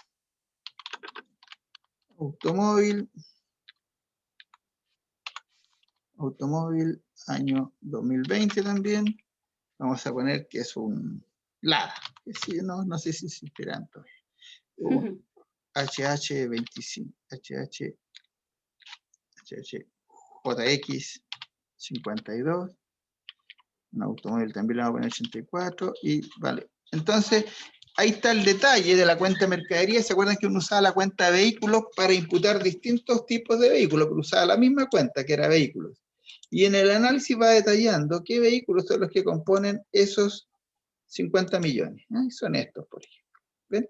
Automóvil, año 2020 también. Vamos a poner que es un Lada. Sí, no sé si se esperan todavía. HH25, JX 52. Un automóvil también le vamos a poner 84. Y vale. Entonces, ahí está el detalle de la cuenta de mercadería. ¿Se acuerdan que uno usaba la cuenta de vehículos para imputar distintos tipos de vehículos? Pero usaba la misma cuenta, que era vehículos. Y en el análisis va detallando qué vehículos son los que componen esos 50 millones. Son estos, por ejemplo. ¿Ven?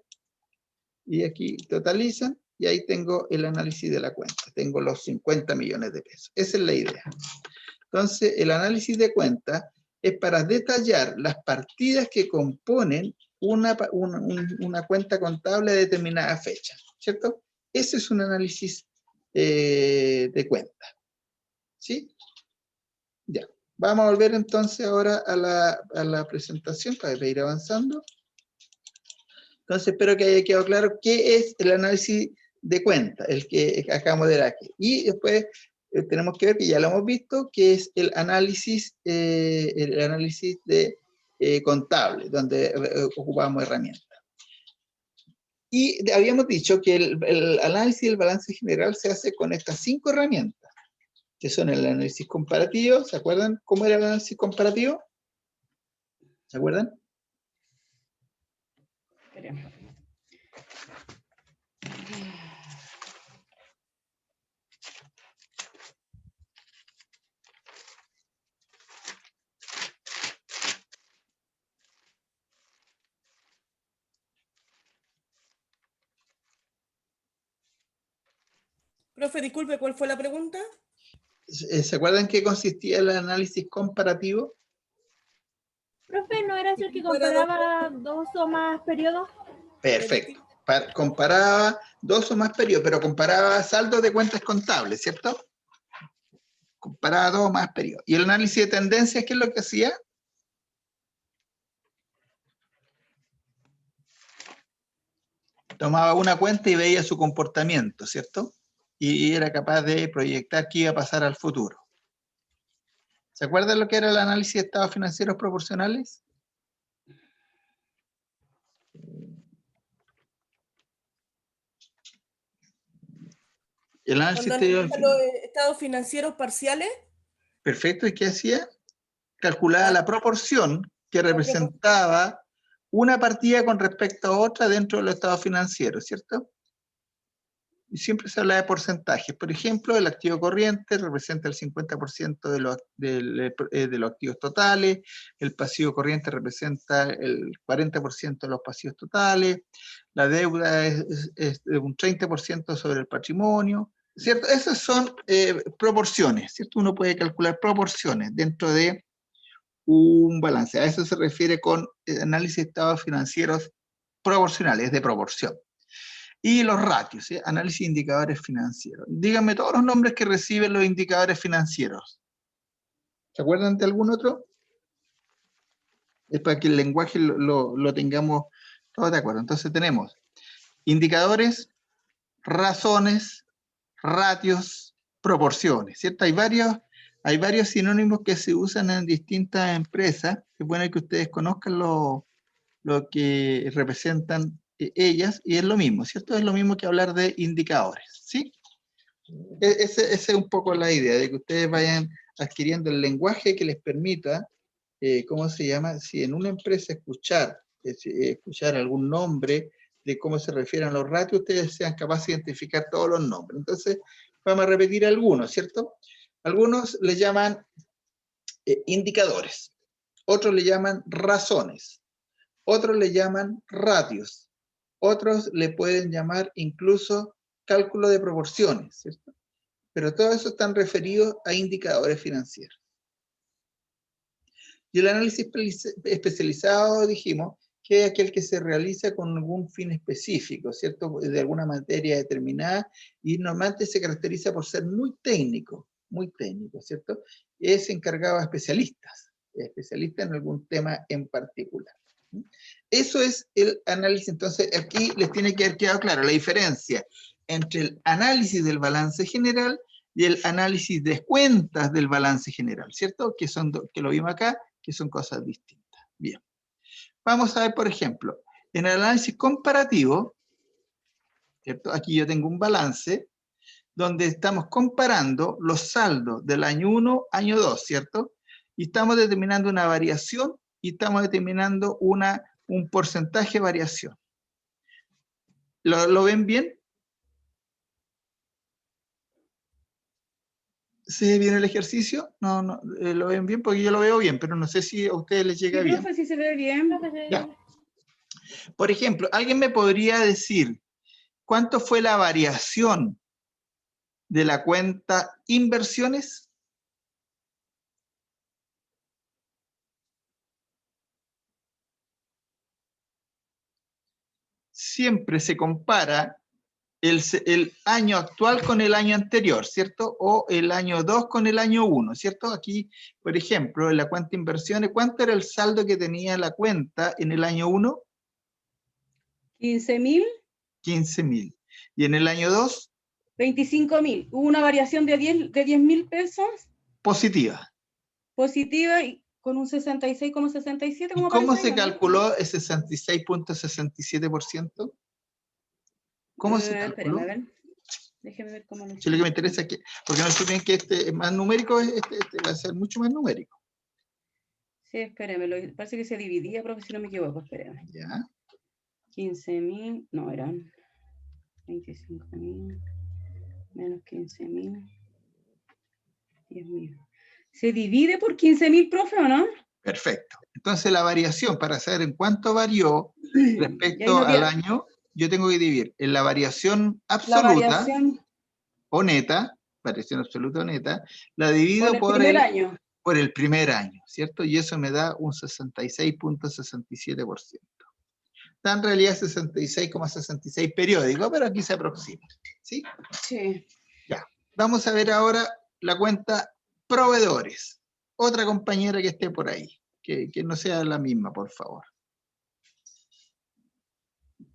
Y aquí totalizan y ahí tengo el análisis de la cuenta. Tengo los 50 millones de pesos. Esa es la idea. Entonces, el análisis de cuenta es para detallar las partidas que componen una cuenta contable a determinada fecha, ¿cierto? Ese es un análisis de cuenta. ¿Sí? Ya. Vamos a volver entonces ahora a la presentación para ir avanzando. Entonces, espero que haya quedado claro qué es el análisis de cuenta, el que acabamos de ver aquí. Y después tenemos que ver, que ya lo hemos visto, que es el análisis de contable, donde ocupamos herramientas. Y habíamos dicho que el análisis del balance general se hace con estas 5 herramientas, que son el análisis comparativo. ¿Se acuerdan cómo era el análisis comparativo? ¿Se acuerdan? Profe, disculpe, ¿cuál fue la pregunta? ¿Se acuerdan qué consistía el análisis comparativo? Profe, ¿no era el que comparaba 2 o más periodos? Perfecto. Comparaba 2 o más periodos, pero comparaba saldos de cuentas contables, ¿cierto? Comparaba 2 o más periodos. ¿Y el análisis de tendencias qué es lo que hacía? Tomaba una cuenta y veía su comportamiento, ¿cierto? Y era capaz de proyectar qué iba a pasar al futuro. ¿Se acuerdan lo que era el análisis de estados financieros proporcionales? El análisis Cuando analiza los estados financieros parciales. Perfecto, ¿y qué hacía? Calculaba la proporción que representaba una partida con respecto a otra dentro de los estados financieros, ¿cierto? Y siempre se habla de porcentajes. Por ejemplo, el activo corriente representa el 50% de los activos totales, el pasivo corriente representa el 40% de los pasivos totales, la deuda es un 30% sobre el patrimonio, ¿cierto? Esas son proporciones, ¿cierto? Uno puede calcular proporciones dentro de un balance. A eso se refiere con análisis de estados financieros proporcionales, de proporción. Y los ratios, ¿sí? Análisis de indicadores financieros. Díganme todos los nombres que reciben los indicadores financieros. ¿Se acuerdan de algún otro? Es para que el lenguaje lo tengamos todos de acuerdo. Entonces tenemos indicadores, razones, ratios, proporciones, ¿cierto? Hay varios sinónimos que se usan en distintas empresas. Es bueno que ustedes conozcan lo que representan ellas, y es lo mismo, ¿cierto? Es lo mismo que hablar de indicadores, ¿sí? Esa es un poco la idea, de que ustedes vayan adquiriendo el lenguaje que les permita, ¿cómo se llama? Si en una empresa escuchar algún nombre de cómo se refieren a los ratios, ustedes sean capaces de identificar todos los nombres. Entonces, vamos a repetir algunos, ¿cierto? Algunos le llaman indicadores, otros le llaman razones, otros le llaman ratios, otros le pueden llamar incluso cálculo de proporciones, ¿cierto? Pero todo eso están referidos a indicadores financieros. Y el análisis especializado, dijimos, que es aquel que se realiza con algún fin específico, ¿cierto? De alguna materia determinada, y normalmente se caracteriza por ser muy técnico, ¿cierto? Es encargado a especialistas en algún tema en particular. Eso es el análisis. Entonces, aquí les tiene que haber quedado claro la diferencia entre el análisis del balance general y el análisis de cuentas del balance general, ¿cierto? Que lo vimos acá, que son cosas distintas. Bien. Vamos a ver, por ejemplo, en el análisis comparativo, ¿cierto? Aquí yo tengo un balance donde estamos comparando los saldos del año 1, año 2, ¿cierto? Y estamos determinando una variación y estamos determinando un porcentaje de variación. ¿Lo ven bien? ¿Se ve bien el ejercicio? No, lo ven bien porque yo lo veo bien, pero no sé si a ustedes les llega bien. Profe, sí se ve bien. Ya. Por ejemplo, ¿alguien me podría decir ¿cuánto fue la variación de la cuenta inversiones? Siempre se compara el año actual con el año anterior, ¿cierto? O el año 2 con el año 1, ¿cierto? Aquí, por ejemplo, en la cuenta inversiones, ¿cuánto era el saldo que tenía la cuenta en el año 1? 15.000. 15.000. ¿Y en el año 2? 25.000. Hubo una variación de 10.000 pesos Positiva. positiva y con un 66,67. ¿Y cómo se calculó el 66.67%? ¿Cómo se calculó? Espérame, a ver. Déjeme ver cómo lo Si lo que me interesa es que, porque no estoy bien que este es más numérico, este va a ser mucho más numérico. Sí, espérame, parece que se dividía, profe, si no me equivoco, espérame. Ya. 15.000, no, eran 25.000, menos 15.000, 10.000. ¿Se divide por 15.000, profe, o no? Perfecto. Entonces la variación, para saber en cuánto varió Y ahí respecto nos al dio año, yo tengo que dividir en la variación la absoluta variación o neta, variación absoluta o neta, la por divido el primer año. por el primer año, ¿cierto? Y eso me da un 66.67%. Está en realidad 66,66 periódico, pero aquí se aproxima, ¿sí? Sí. Ya. Vamos a ver ahora la cuenta proveedores. Otra compañera que esté por ahí, que no sea la misma, por favor.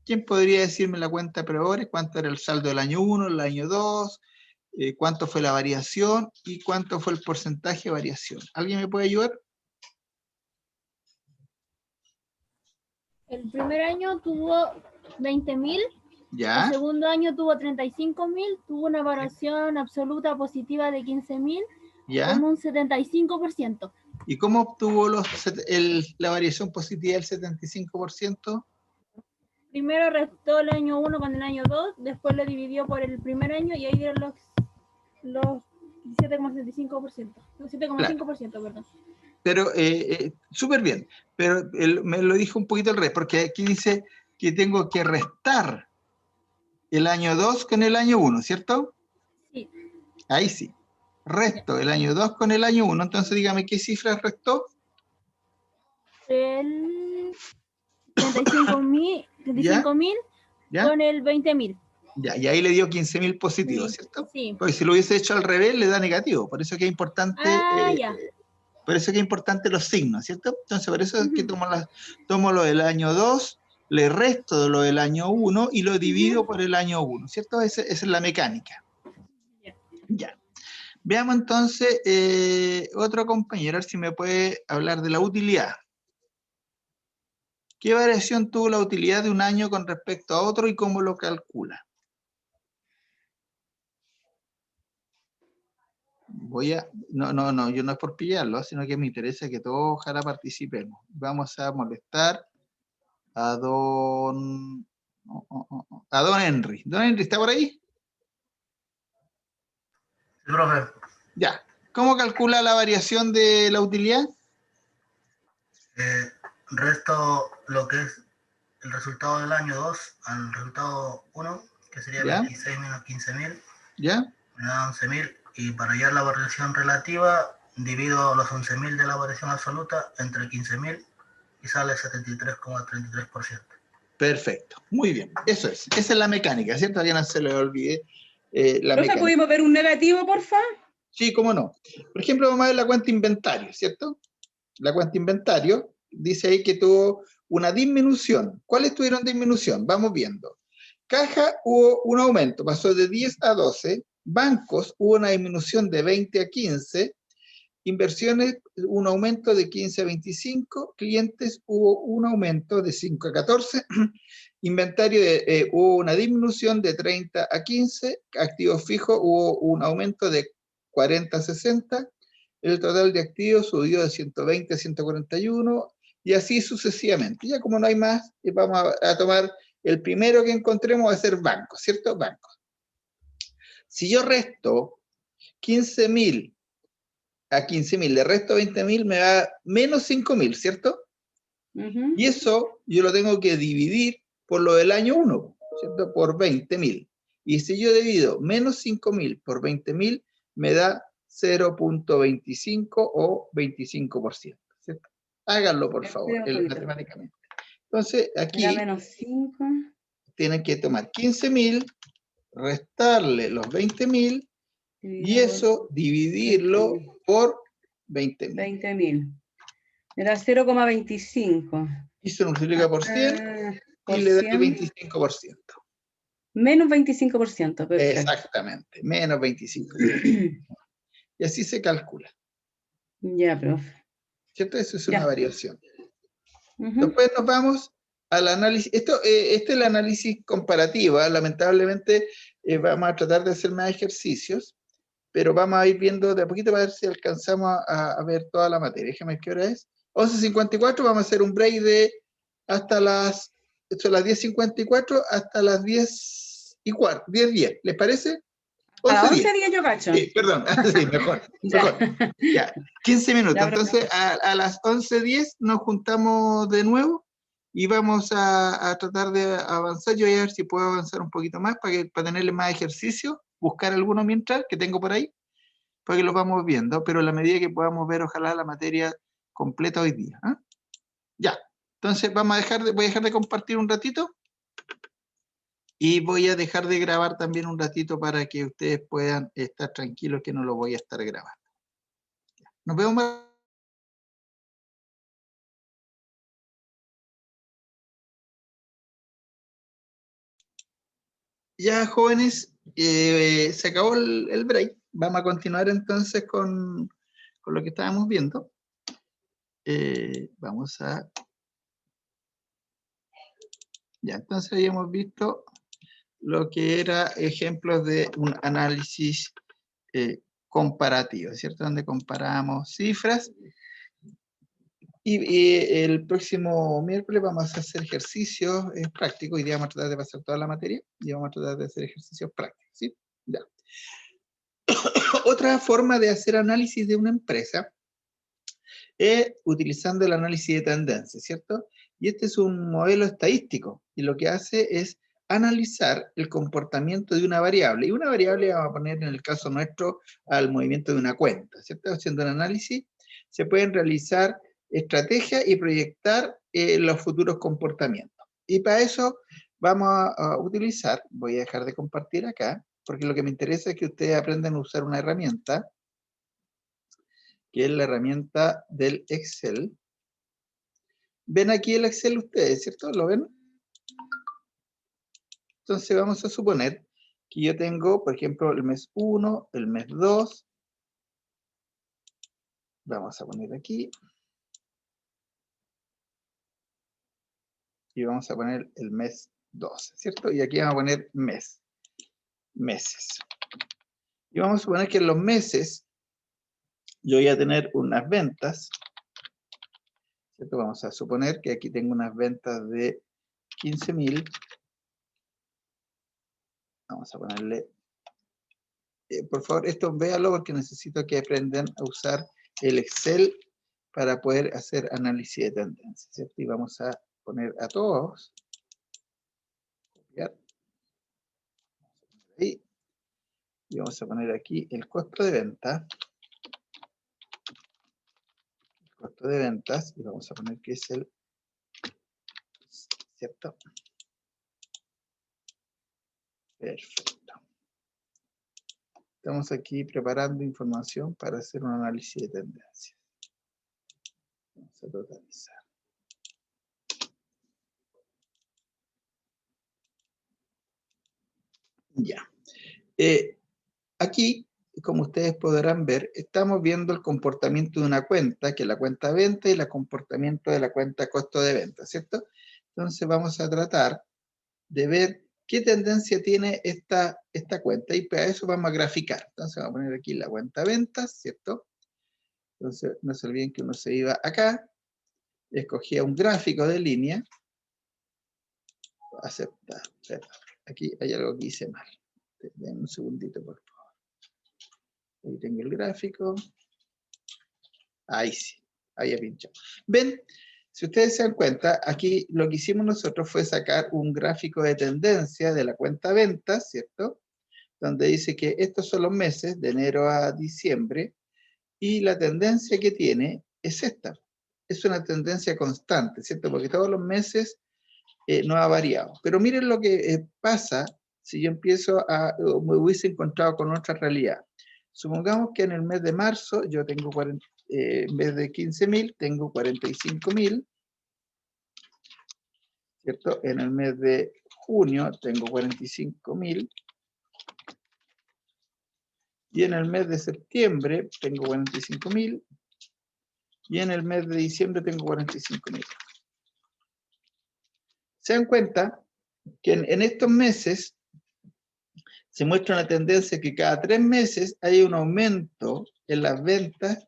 ¿Quién podría decirme la cuenta proveedores? ¿Cuánto era el saldo del año 1, el año 2? ¿Cuánto fue la variación? ¿Y cuánto fue el porcentaje de variación? ¿Alguien me puede ayudar? El primer año tuvo 20.000, el ¿Ya? segundo año tuvo 35.000, tuvo una variación absoluta positiva de 15.000 ¿Ya? con un 75%. ¿Y cómo obtuvo la variación positiva del 75%? Primero restó el año 1 con el año 2, después lo dividió por el primer año y ahí dieron los 7,75%. Los 7,5%, perdón. Pero súper bien, pero me lo dijo un poquito al revés, porque aquí dice que tengo que restar el año 2 con el año 1, ¿cierto? Sí. Ahí sí. Resto el año 2 con el año 1, entonces dígame qué cifras restó. El 35.000 ¿Ya? con el 20.000. Ya, y ahí le dio 15.000 positivos, Sí, ¿cierto? sí. Porque si lo hubiese hecho al revés, le da negativo. Por eso que es importante, Ya. por eso que es importante los signos, ¿cierto? Entonces, por eso es que tomo lo del año 2, le resto de lo del año 1 y lo divido por el año 1, ¿cierto? Esa es la mecánica. Ya. Veamos entonces otro compañero, a ver si me puede hablar de la utilidad. ¿Qué variación tuvo la utilidad de un año con respecto a otro y cómo lo calcula? No, yo no es por pillarlo, sino que me interesa que todos ojalá participemos. Vamos a molestar a don Henry. Don Henry, ¿está por ahí? Sí, profe. Ya. ¿Cómo calcula la variación de la utilidad? Resto lo que es el resultado del año 2 al resultado 1, que sería ¿Ya? 26 menos 15.000, ¿Ya? me da 11.000, y para hallar la variación relativa, divido los 11.000 de la variación absoluta entre 15.000 y sale 73,33%. Perfecto. Muy bien. Eso es. Esa es la mecánica, ¿cierto? Ya no se le olvide la Profe, mecánica. ¿pudimos ver un negativo, porfa? Sí, cómo no. Por ejemplo, vamos a ver la cuenta inventario, ¿cierto? La cuenta inventario dice ahí que tuvo una disminución. ¿Cuáles tuvieron disminución? Vamos viendo. Caja hubo un aumento, pasó de 10 a 12. Bancos hubo una disminución de 20 a 15. Inversiones, un aumento de 15 a 25. Clientes hubo un aumento de 5 a 14. Inventario hubo una disminución de 30 a 15. Activos fijos hubo un aumento de 40 a 60. El total de activos subió de 120 a 141 y así sucesivamente. Ya como no hay más, vamos a tomar el primero que encontremos, va a ser bancos, ¿cierto? Bancos. Si yo resto 15.000 a 15.000, le resto 20.000, me da menos 5.000, ¿cierto? Y eso yo lo tengo que dividir por lo del año 1, ¿cierto? Por 20.000. Y si yo divido menos 5.000 por 20.000, me da 0.25 o 25%, ¿cierto? Háganlo, por favor, matemáticamente. Entonces, aquí era menos 5. Tienen que tomar 15.000, restarle los 20.000, y eso dividirlo 20.000. por 20.000. 20.000. Era 0,25. Y se multiplica por 100 y le da el 25%. Menos 25%. Perfecto. Exactamente, menos 25%. Y así se calcula. Ya, profe. ¿Cierto? Eso es una variación. Ujú. Después nos vamos al análisis. Este es el análisis comparativo. Lamentablemente vamos a tratar de hacer más ejercicios, pero vamos a ir viendo de a poquito para ver si alcanzamos a ver toda la materia. Déjame ver qué hora es. 11:54, vamos a hacer un break de hasta las 10:54 hasta las 10:15, 10:10. ¿Les parece? A las 11:10. 11:10 yo cacho. Sí, perdón, sí, mejor. Ya, 15 minutos. Ya, Entonces, a las 11:10 nos juntamos de nuevo y vamos a tratar de avanzar. Yo voy a ver si puedo avanzar un poquito más para tenerle más ejercicio, buscar alguno mientras que tengo por ahí, para que lo vamos viendo, pero a la medida que podamos ver, ojalá la materia completa hoy día. ¿Eh? Ya, entonces voy a dejar de compartir un ratito. Y voy a dejar de grabar también un ratito para que ustedes puedan estar tranquilos que no lo voy a estar grabando. Nos vemos más. Ya, jóvenes, se acabó el break. Vamos a continuar entonces con lo que estábamos viendo. Vamos a... Ya, entonces habíamos visto lo que era ejemplos de un análisis comparativo, ¿cierto? Donde comparamos cifras. Y el próximo miércoles vamos a hacer ejercicios prácticos. Hoy día vamos a tratar de pasar toda la materia y vamos a tratar de hacer ejercicios prácticos, ¿sí? Ya. Otra forma de hacer análisis de una empresa es utilizando el análisis de tendencia, ¿cierto? Y este es un modelo estadístico y lo que hace es analizar el comportamiento de una variable. Y una variable vamos a poner en el caso nuestro al movimiento de una cuenta, ¿cierto? Haciendo un análisis se pueden realizar estrategias y proyectar los futuros comportamientos. Y para eso vamos a utilizar, voy a dejar de compartir acá, porque lo que me interesa es que ustedes aprendan a usar una herramienta, que es la herramienta del Excel. ¿Ven aquí el Excel ustedes, cierto? ¿Lo ven? Entonces vamos a suponer que yo tengo, por ejemplo, el mes 1, el mes 2. Vamos a poner aquí. Y vamos a poner el mes 12, ¿cierto? Y aquí vamos a poner mes. Meses. Y vamos a suponer que en los meses yo voy a tener unas ventas, ¿cierto? Vamos a suponer que aquí tengo unas ventas de 15.000. Vamos a ponerle, por favor, esto véalo porque necesito que aprendan a usar el Excel para poder hacer análisis de tendencia, ¿cierto? Y vamos a poner a todos. Copiar. Ahí. Y vamos a poner aquí el costo de venta. El costo de ventas. Y vamos a poner que es el... ¿Cierto? Perfecto. Estamos aquí preparando información para hacer un análisis de tendencia. Vamos a totalizar. Ya. Aquí, como ustedes podrán ver, estamos viendo el comportamiento de una cuenta, que es la cuenta venta, y el comportamiento de la cuenta costo de venta, ¿cierto? Entonces vamos a tratar de ver qué tendencia tiene esta cuenta, y para eso vamos a graficar. Entonces vamos a poner aquí la cuenta ventas, ¿cierto? Entonces no se olviden que uno se iba acá, escogía un gráfico de línea, aceptar. Aquí hay algo que hice mal. Denme un segundito, por favor. Ahí tengo el gráfico. Ahí sí, ahí he pinchado. ¿Ven? Si ustedes se dan cuenta, aquí lo que hicimos nosotros fue sacar un gráfico de tendencia de la cuenta ventas, ¿cierto? Donde dice que estos son los meses, de enero a diciembre, y la tendencia que tiene es esta. Es una tendencia constante, ¿cierto? Porque todos los meses no ha variado. Pero miren lo que pasa si yo empiezo me hubiese encontrado con otra realidad. Supongamos que en el mes de marzo yo tengo en vez de 15.000, tengo 45.000, ¿cierto? En el mes de junio tengo 45.000, y en el mes de septiembre tengo 45.000, y en el mes de diciembre tengo 45.000. Se dan cuenta que en estos meses se muestra una tendencia que cada 3 meses hay un aumento en las ventas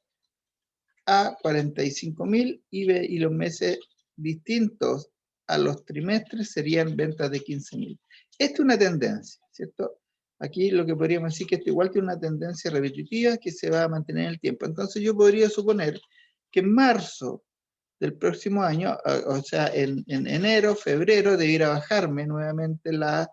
a 45.000 y los meses distintos a los trimestres serían ventas de 15.000. Esta es una tendencia, ¿cierto? Aquí lo que podríamos decir que esto igual tiene una tendencia repetitiva que se va a mantener en el tiempo. Entonces yo podría suponer que en marzo del próximo año, o sea, en enero, febrero, debiera bajarme nuevamente la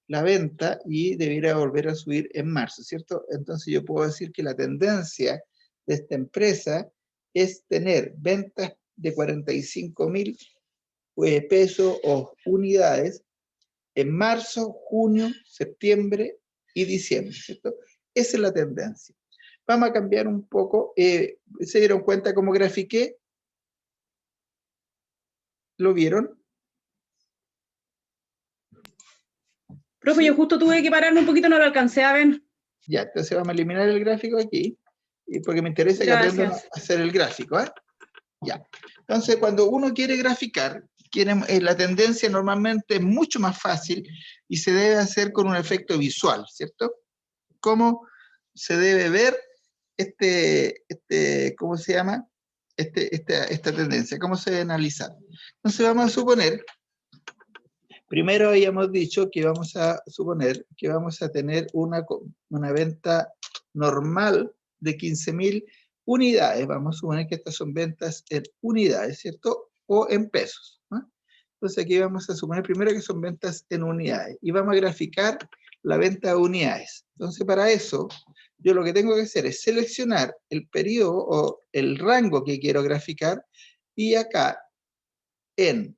venta y debiera volver a subir en marzo, ¿cierto? Entonces yo puedo decir que la tendencia de esta empresa es tener ventas de 45.000 pesos o unidades en marzo, junio, septiembre y diciembre, ¿cierto? Esa es la tendencia. Vamos a cambiar un poco. ¿Se dieron cuenta cómo grafiqué? ¿Lo vieron? Profe, Sí. yo justo tuve que pararme un poquito, no lo alcancé a ver. Ya, entonces vamos a eliminar el gráfico aquí, porque me interesa que aprendan a hacer el gráfico, ¿eh? Ya. Entonces, cuando uno quiere graficar, la tendencia normalmente es mucho más fácil y se debe hacer con un efecto visual, ¿cierto? ¿Cómo se debe ver ¿cómo se llama? Esta tendencia, ¿cómo se debe analizar? Entonces vamos a suponer, primero habíamos dicho que vamos a suponer que vamos a tener una venta normal de 15.000 unidades. Vamos a suponer que estas son ventas en unidades, ¿cierto? O en pesos, ¿no? Entonces aquí vamos a suponer primero que son ventas en unidades y vamos a graficar la venta de unidades. Entonces para eso, yo lo que tengo que hacer es seleccionar el periodo o el rango que quiero graficar y acá en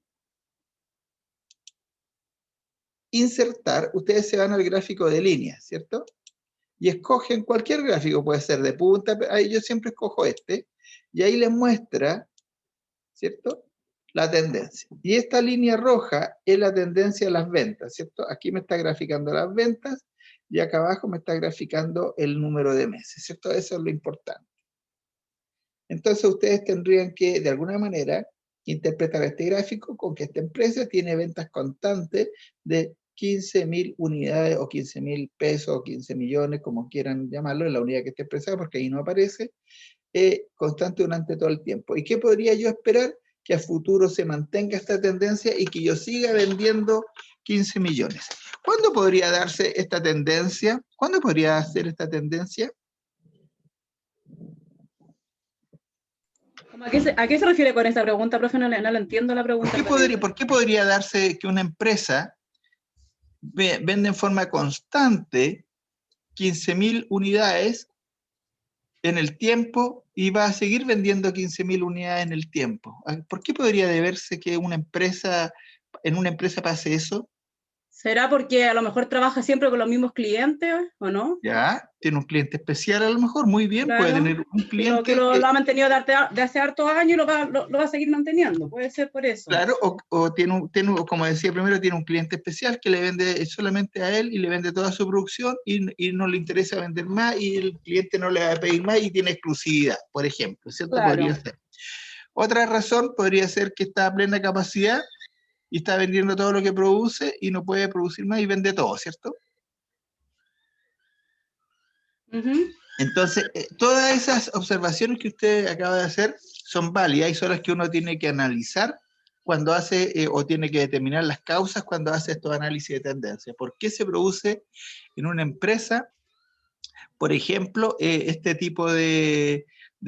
insertar, ustedes se van al gráfico de líneas, ¿cierto? Y escogen cualquier gráfico, puede ser de punta, ahí yo siempre escojo este, y ahí les muestra, ¿cierto? La tendencia. Y esta línea roja es la tendencia de las ventas, ¿cierto? Aquí me está graficando las ventas, y acá abajo me está graficando el número de meses, ¿cierto? Eso es lo importante. Entonces ustedes tendrían que, de alguna manera, interpretar este gráfico con que esta empresa tiene ventas constantes de 15.000 unidades o 15.000 pesos o 15 millones, como quieran llamarlo, en la unidad que esté expresada, porque ahí no aparece, constante durante todo el tiempo. ¿Y qué podría yo esperar? Que a futuro se mantenga esta tendencia y que yo siga vendiendo 15 millones. ¿Cuándo podría darse esta tendencia? ¿Cuándo podría hacer esta tendencia? ¿A qué se refiere con esta pregunta, profe? No lo entiendo la pregunta. ¿Por qué podría darse que una empresa vende en forma constante 15.000 unidades en el tiempo y va a seguir vendiendo 15.000 unidades en el tiempo? ¿Por qué podría deberse que en una empresa pase eso? ¿Será porque a lo mejor trabaja siempre con los mismos clientes o no? Ya, tiene un cliente especial a lo mejor, muy bien, Claro. puede tener un cliente que lo ha mantenido de hace hartos años y lo va a seguir manteniendo, puede ser por eso. Claro, o como decía primero, tiene un cliente especial que le vende solamente a él y le vende toda su producción y no le interesa vender más y el cliente no le va a pedir más y tiene exclusividad, por ejemplo, ¿cierto? Claro. Podría ser. Otra razón podría ser que está a plena capacidad y está vendiendo todo lo que produce y no puede producir más y vende todo, ¿cierto? Entonces, todas esas observaciones que usted acaba de hacer son válidas y son las que uno tiene que analizar cuando hace o tiene que determinar las causas cuando hace estos análisis de tendencia. ¿Por qué se produce en una empresa, por ejemplo, este tipo de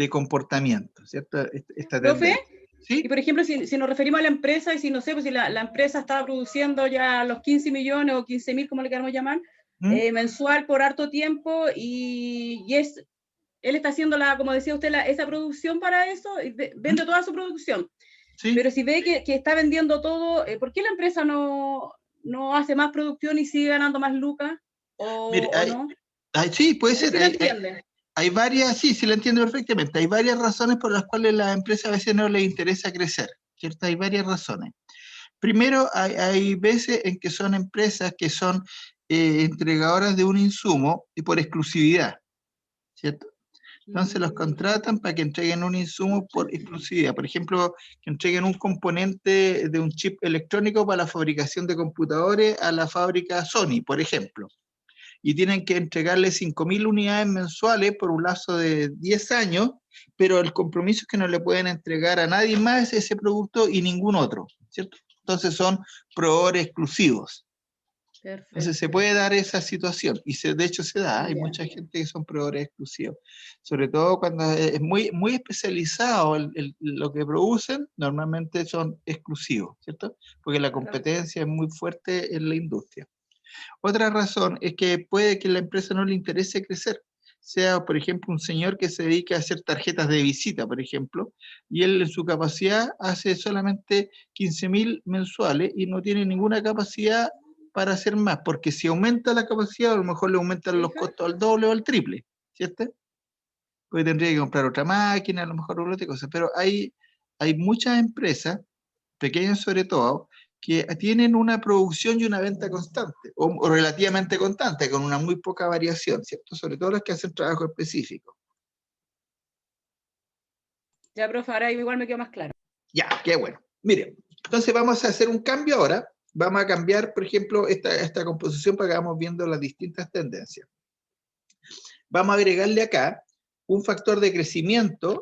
comportamiento, ¿cierto? Esta ¿Profe? tendencia. ¿Sí? Y por ejemplo, si nos referimos a la empresa, y si no sé, pues si la empresa estaba produciendo ya los 15 millones o 15.000, como le queramos llamar, mensual por harto tiempo, y él está haciendo, como decía usted, esa producción para eso, y vende toda su producción. ¿Sí? Pero si ve que está vendiendo todo, ¿por qué la empresa no hace más producción y sigue ganando más lucas? Mire, ¿O no? sí, puede ser. ¿Sí lo entiende? Hay varias, sí, lo entiendo perfectamente. Hay varias razones por las cuales a las empresas a veces no les interesa crecer, ¿cierto? Hay varias razones. Primero, hay veces en que son empresas que son entregadoras de un insumo y por exclusividad, ¿cierto? Entonces los contratan para que entreguen un insumo por exclusividad. Por ejemplo, que entreguen un componente de un chip electrónico para la fabricación de computadores a la fábrica Sony, por ejemplo. Y tienen que entregarle 5.000 unidades mensuales por un lazo de 10 años, pero el compromiso es que no le pueden entregar a nadie más ese producto y ningún otro, ¿cierto? Entonces son proveedores exclusivos. Perfecto. Entonces se puede dar esa situación, y de hecho se da, hay mucha gente que son proveedores exclusivos, sobre todo cuando es muy, muy especializado lo que producen, normalmente son exclusivos, ¿cierto? Porque la competencia es muy fuerte en la industria. Otra razón es que puede que a la empresa no le interese crecer, sea por ejemplo un señor que se dedica a hacer tarjetas de visita, por ejemplo, y él en su capacidad hace solamente 15.000 mensuales y no tiene ninguna capacidad para hacer más, porque si aumenta la capacidad, a lo mejor le aumentan los costos al doble o al triple, ¿cierto? Porque tendría que comprar otra máquina, a lo mejor otra cosa, pero hay muchas empresas, pequeñas sobre todo, que tienen una producción y una venta constante, o relativamente constante, con una muy poca variación, ¿cierto? Sobre todo las que hacen trabajo específico. Ya, profe, ahora igual me quedó más claro. Ya, qué bueno. Mire, entonces vamos a hacer un cambio ahora. Vamos a cambiar, por ejemplo, esta composición para que vamos viendo las distintas tendencias. Vamos a agregarle acá un factor de crecimiento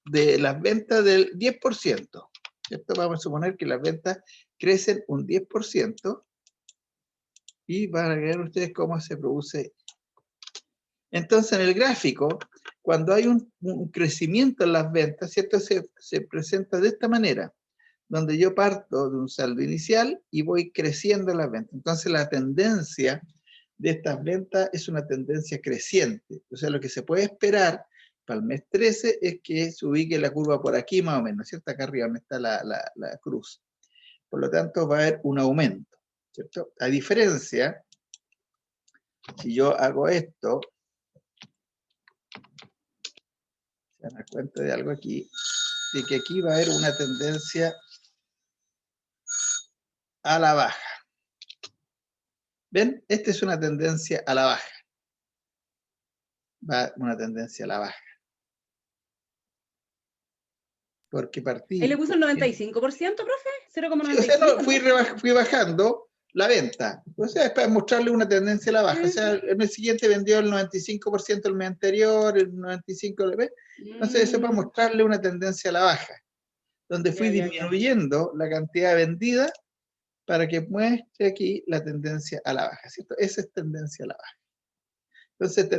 de las ventas del 10%. ¿Cierto? Vamos a suponer que las ventas crecen un 10%. Y van a ver ustedes cómo se produce. Entonces, en el gráfico, cuando hay un crecimiento en las ventas, ¿cierto? Se presenta de esta manera, donde yo parto de un saldo inicial y voy creciendo las ventas. Entonces, la tendencia de estas ventas es una tendencia creciente. O sea, lo que se puede esperar para el mes 13 es que se ubique la curva por aquí más o menos, ¿cierto? Acá arriba donde está la cruz. Por lo tanto, va a haber un aumento, ¿cierto? A diferencia, si yo hago esto, se dan cuenta de algo aquí, de que aquí va a haber una tendencia a la baja. ¿Ven? Esta es una tendencia a la baja. Va una tendencia a la baja. Porque partí... ¿Él le puso el 95%, profe? 0,95%. Sí, o sea, no, fui bajando la venta. O sea, es para mostrarle una tendencia a la baja. O sea, el mes siguiente vendió el 95% el mes anterior, el 95% del mes. Entonces, eso es para mostrarle una tendencia a la baja, donde fui disminuyendo la cantidad vendida para que muestre aquí la tendencia a la baja, ¿cierto? Esa es tendencia a la baja. Entonces,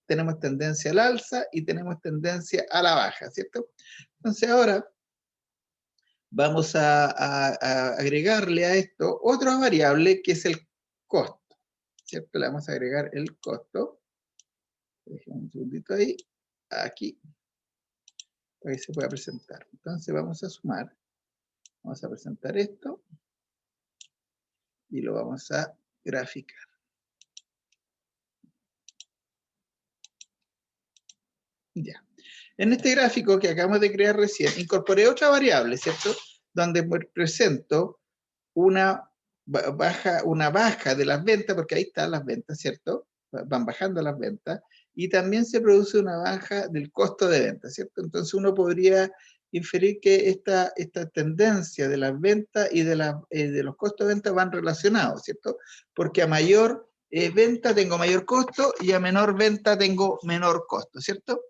tenemos tendencia al alza y tenemos tendencia a la baja, ¿cierto? Entonces, ahora vamos a agregarle a esto otra variable que es el costo, ¿cierto? Le vamos a agregar el costo. Dejemos un segundito ahí, aquí, para que se pueda presentar. Entonces vamos a sumar, vamos a presentar esto y lo vamos a graficar. Ya. En este gráfico que acabamos de crear recién, incorporé otra variable, ¿cierto? Donde presento una baja de las ventas, porque ahí están las ventas, ¿cierto? Van bajando las ventas, y también se produce una baja del costo de venta, ¿cierto? Entonces uno podría inferir que esta tendencia de las ventas y de los costos de venta van relacionados, ¿cierto? Porque a mayor venta tengo mayor costo y a menor venta tengo menor costo, ¿cierto?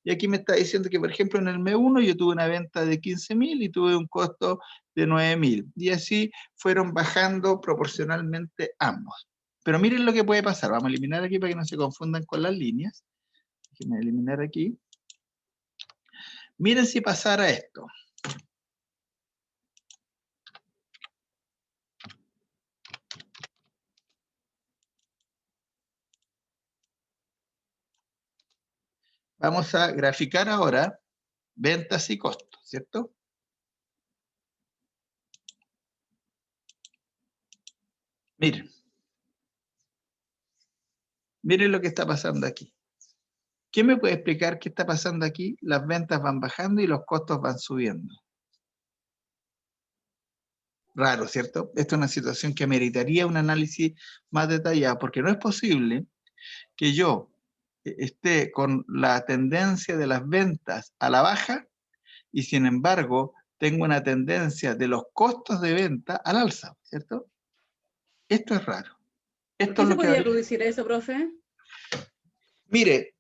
Y aquí me está diciendo que, por ejemplo, en el mes 1 yo tuve una venta de 15.000 y tuve un costo de 9.000. Y así fueron bajando proporcionalmente ambos. Pero miren lo que puede pasar. Vamos a eliminar aquí para que no se confundan con las líneas. Déjenme eliminar aquí. Miren si pasara esto. Vamos a graficar ahora ventas y costos, ¿cierto? Miren. Miren lo que está pasando aquí. ¿Quién me puede explicar qué está pasando aquí? Las ventas van bajando y los costos van subiendo. Raro, ¿cierto? Esta es una situación que meritaría un análisis más detallado, porque no es posible que yo esté con la tendencia de las ventas a la baja y sin embargo tengo una tendencia de los costos de venta al alza, ¿cierto? Esto es raro. ¿Por Esto qué es se lo que podía producir eso, profe? Mire,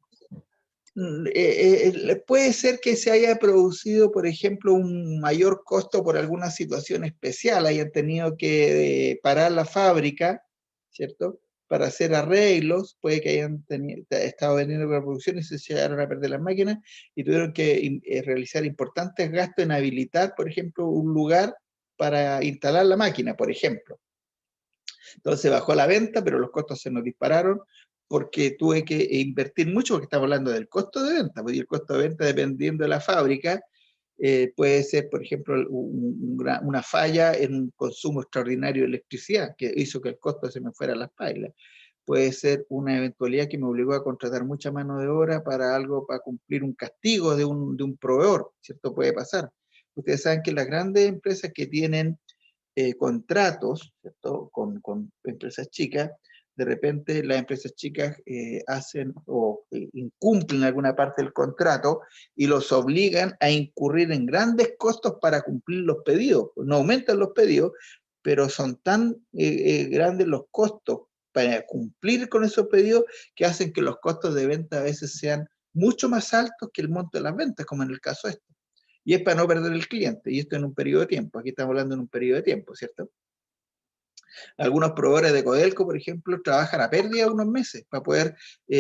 puede ser que se haya producido, por ejemplo, un mayor costo por alguna situación especial, hayan tenido que parar la fábrica, ¿cierto? Para hacer arreglos, puede que hayan estado vendiendo con la producción y se llegaron a perder las máquinas y tuvieron que realizar importantes gastos en habilitar, por ejemplo, un lugar para instalar la máquina, por ejemplo. Entonces bajó la venta, pero los costos se nos dispararon porque tuve que invertir mucho, porque estamos hablando del costo de venta, porque el costo de venta, dependiendo de la fábrica, puede ser, por ejemplo, una falla en un consumo extraordinario de electricidad, que hizo que el costo se me fuera a las pailas. Puede ser una eventualidad que me obligó a contratar mucha mano de obra para algo, para cumplir un castigo de un proveedor, ¿cierto? Puede pasar. Ustedes saben que las grandes empresas que tienen contratos, ¿cierto? Con empresas chicas, de repente las empresas chicas hacen o incumplen alguna parte del contrato y los obligan a incurrir en grandes costos para cumplir los pedidos. No aumentan los pedidos, pero son tan grandes los costos para cumplir con esos pedidos que hacen que los costos de venta a veces sean mucho más altos que el monto de las ventas, como en el caso este. Y es para no perder el cliente, y esto en un periodo de tiempo. Aquí estamos hablando en un periodo de tiempo, ¿cierto? Algunos proveedores de Codelco, por ejemplo, trabajan a pérdida unos meses para poder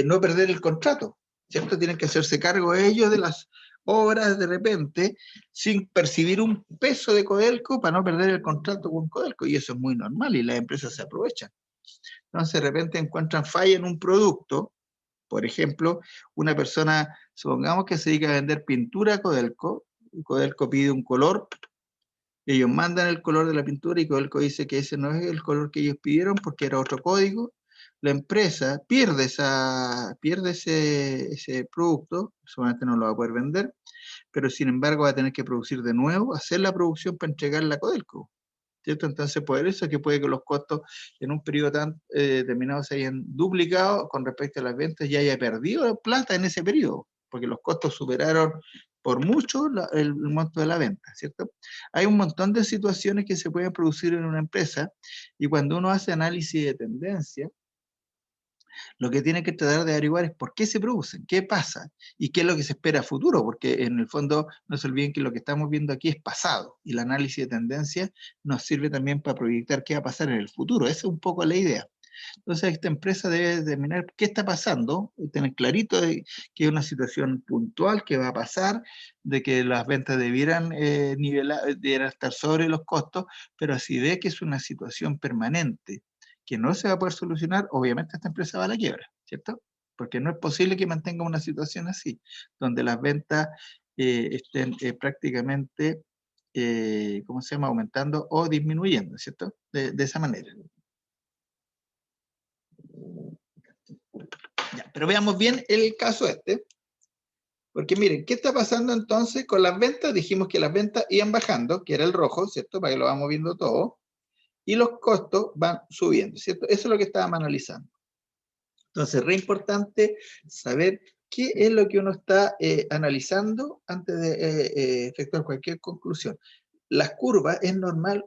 no perder el contrato, ¿cierto? Tienen que hacerse cargo ellos de las obras de repente sin percibir un peso de Codelco para no perder el contrato con Codelco, y eso es muy normal y las empresas se aprovechan. Entonces de repente encuentran falla en un producto, por ejemplo, una persona, supongamos que se dedica a vender pintura a Codelco, Codelco pide un color, ellos mandan el color de la pintura y Codelco dice que ese no es el color que ellos pidieron porque era otro código. La empresa pierde ese producto, solamente no lo va a poder vender, pero sin embargo va a tener que producir de nuevo, hacer la producción para entregarla a Codelco, ¿cierto? Entonces, por eso es que puede que los costos en un periodo tan determinado se hayan duplicado con respecto a las ventas y haya perdido plata en ese periodo, porque los costos superaron por mucho el monto de la venta, ¿cierto? Hay un montón de situaciones que se pueden producir en una empresa y cuando uno hace análisis de tendencia, lo que tiene que tratar de averiguar es por qué se producen, qué pasa y qué es lo que se espera a futuro, porque en el fondo no se olviden que lo que estamos viendo aquí es pasado y el análisis de tendencia nos sirve también para proyectar qué va a pasar en el futuro. Esa es un poco la idea. Entonces esta empresa debe determinar qué está pasando, tener clarito de que es una situación puntual que va a pasar, de que las ventas debieran estar sobre los costos, pero si ve que es una situación permanente que no se va a poder solucionar, obviamente esta empresa va a la quiebra, ¿cierto? Porque no es posible que mantenga una situación así, donde las ventas estén prácticamente, ¿cómo se llama?, aumentando o disminuyendo, ¿cierto? De esa manera. Ya, pero veamos bien el caso este, porque miren, ¿qué está pasando entonces con las ventas? Dijimos que las ventas iban bajando, que era el rojo, ¿cierto? Para que lo vamos viendo todo, y los costos van subiendo, ¿cierto? Eso es lo que estábamos analizando. Entonces, es re importante saber qué es lo que uno está analizando antes de efectuar cualquier conclusión. Las curvas, es normal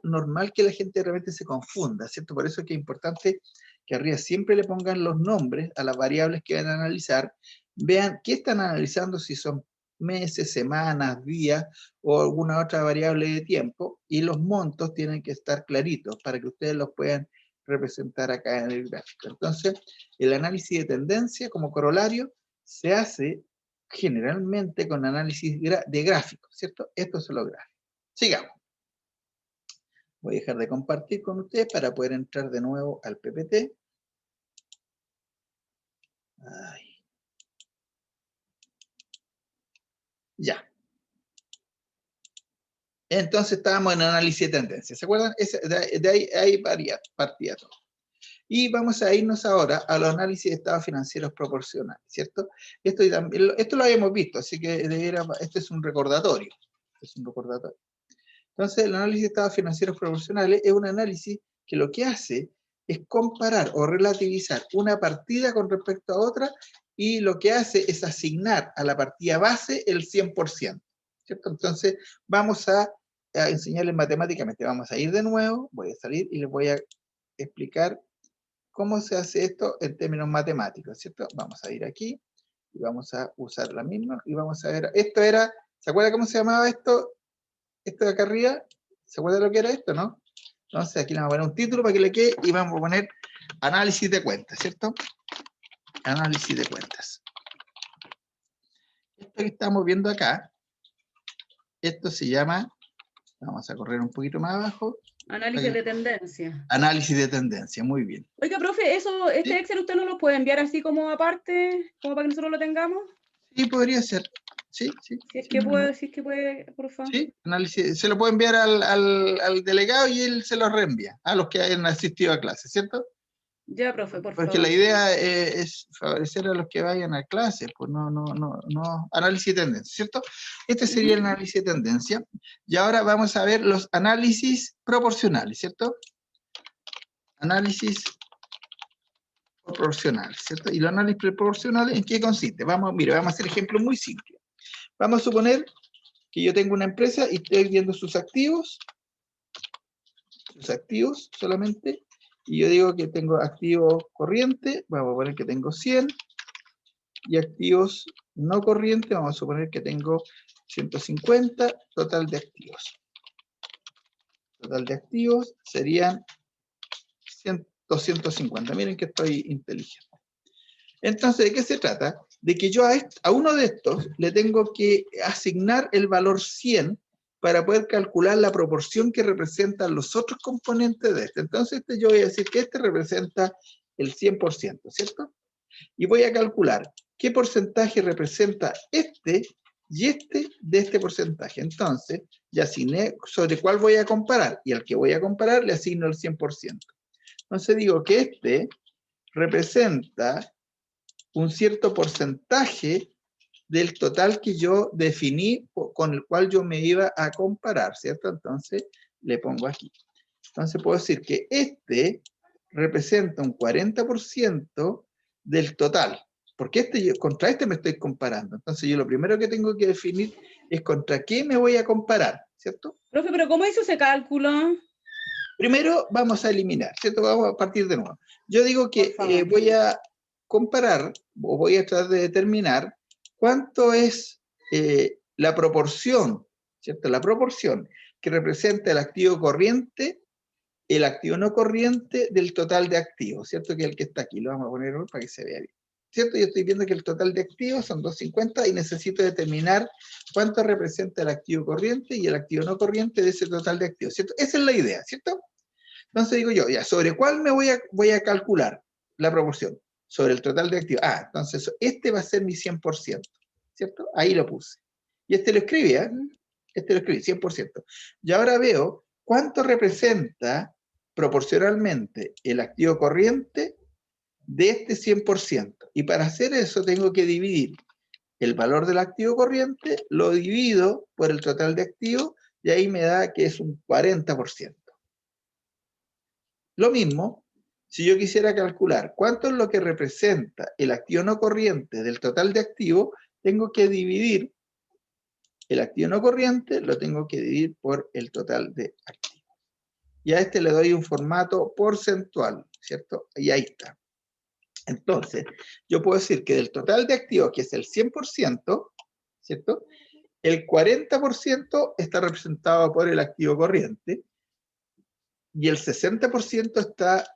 que la gente realmente se confunda, ¿cierto? Por eso es que es importante que arriba siempre le pongan los nombres a las variables que van a analizar, vean qué están analizando, si son meses, semanas, días o alguna otra variable de tiempo, y los montos tienen que estar claritos para que ustedes los puedan representar acá en el gráfico. Entonces, el análisis de tendencia como corolario se hace generalmente con análisis de gráficos, ¿cierto? Estos son los gráficos. Sigamos. Voy a dejar de compartir con ustedes para poder entrar de nuevo al PPT. Ay. Ya. Entonces estábamos en análisis de tendencia, ¿se acuerdan? De ahí partía todo. Y vamos a irnos ahora a los análisis de estados financieros proporcionales, ¿cierto? Esto lo habíamos visto, así que este es un recordatorio. Entonces, el análisis de estados financieros proporcionales es un análisis que lo que hace es comparar o relativizar una partida con respecto a otra, y lo que hace es asignar a la partida base el 100%, ¿cierto? Entonces, vamos a enseñarles matemáticamente. Vamos a ir de nuevo, voy a salir y les voy a explicar cómo se hace esto en términos matemáticos, ¿cierto? Vamos a ir aquí y vamos a usar la misma y vamos a ver, esto era, ¿se acuerda cómo se llamaba esto? Esto de acá arriba, ¿se acuerda lo que era esto, no? Entonces aquí le vamos a poner un título para que le quede y vamos a poner análisis de cuentas, ¿cierto? Análisis de cuentas. Esto que estamos viendo acá, esto se llama, vamos a correr un poquito más abajo. Análisis de tendencia. Análisis de tendencia, muy bien. Oiga, profe, este ¿Sí? Excel usted no lo puede enviar así como aparte, como para que nosotros lo tengamos. Sí, podría ser. Sí. Si es que puede, por favor. Sí, análisis, se lo puede enviar al delegado y él se lo reenvía a los que hayan asistido a clase, ¿cierto? Ya, profe, por favor. Porque la idea es favorecer a los que vayan a clase, pues no, análisis de tendencia, ¿cierto? Este sería el análisis de tendencia. Y ahora vamos a ver los análisis proporcionales, ¿cierto? Análisis proporcionales, ¿cierto? Y los análisis proporcionales, ¿en qué consiste? Vamos a hacer ejemplos muy simples. Vamos a suponer que yo tengo una empresa y estoy viendo sus activos solamente, y yo digo que tengo activos corrientes, vamos a poner que tengo 100, y activos no corrientes, vamos a suponer que tengo 150, total de activos. Total de activos serían 250, miren que estoy inteligente. Entonces, ¿de qué se trata? De que yo a uno de estos le tengo que asignar el valor 100 para poder calcular la proporción que representan los otros componentes de este. Entonces, yo voy a decir que este representa el 100%, ¿cierto? Y voy a calcular qué porcentaje representa este y este de este porcentaje. Entonces, ya asigné sobre cuál voy a comparar, y al que voy a comparar le asigno el 100%. Entonces digo que este representa un cierto porcentaje del total que yo definí con el cual yo me iba a comparar, ¿cierto? Entonces le pongo aquí. Entonces puedo decir que este representa un 40% del total, porque contra este me estoy comparando. Entonces yo lo primero que tengo que definir es contra qué me voy a comparar, ¿cierto? Profe, pero ¿cómo hizo ese cálculo? Primero vamos a eliminar, ¿cierto? Vamos a partir de nuevo. Yo digo que voy a comparar, o voy a tratar de determinar cuánto es la proporción, ¿cierto? La proporción que representa el activo corriente, el activo no corriente del total de activos, ¿cierto? Que es el que está aquí, lo vamos a poner para que se vea bien. ¿Cierto? Yo estoy viendo que el total de activos son 250 y necesito determinar cuánto representa el activo corriente y el activo no corriente de ese total de activos, ¿cierto? Esa es la idea, ¿cierto? Entonces digo yo, ya, ¿sobre cuál me voy a calcular la proporción? Sobre el total de activos. Ah, entonces este va a ser mi 100%, ¿cierto? Ahí lo puse. Y este lo escribí, ¿eh? Este lo escribí, 100%. Y ahora veo cuánto representa proporcionalmente el activo corriente de este 100%. Y para hacer eso tengo que dividir el valor del activo corriente, lo divido por el total de activos, y ahí me da que es un 40%. Lo mismo, si yo quisiera calcular cuánto es lo que representa el activo no corriente del total de activos, tengo que dividir el activo no corriente, lo tengo que dividir por el total de activos. Y a este le doy un formato porcentual, ¿cierto? Y ahí está. Entonces, yo puedo decir que del total de activos, que es el 100%, ¿cierto? El 40% está representado por el activo corriente y el 60% está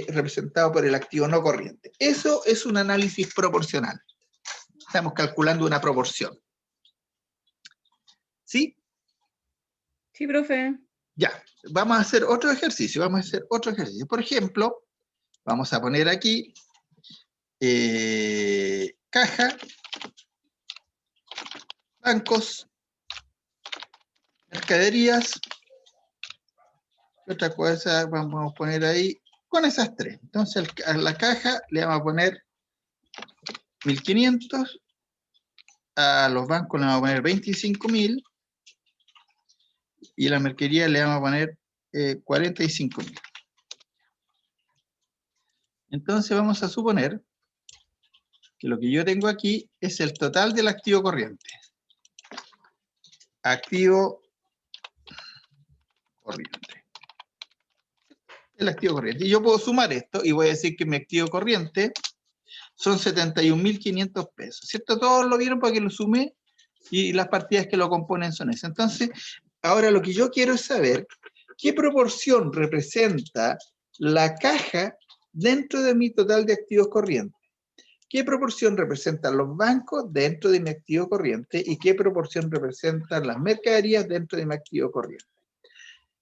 representado por el activo no corriente. Eso es un análisis proporcional. Estamos calculando una proporción. ¿Sí? Sí, profe. Ya, vamos a hacer otro ejercicio. Por ejemplo, vamos a poner aquí caja bancos, mercaderías, otra cosa vamos a poner ahí, con esas tres. Entonces a la caja le vamos a poner 1.500, a los bancos le vamos a poner 25.000 y a la mercadería le vamos a poner 45.000. Entonces vamos a suponer que lo que yo tengo aquí es el total del activo corriente. Activo corriente. El activo corriente. Y yo puedo sumar esto y voy a decir que mi activo corriente son 71.500 pesos. ¿Cierto? Todos lo vieron para que lo sume y las partidas que lo componen son esas. Entonces, ahora lo que yo quiero es saber qué proporción representa la caja dentro de mi total de activos corrientes. ¿Qué proporción representan los bancos dentro de mi activo corriente y qué proporción representan las mercaderías dentro de mi activo corriente?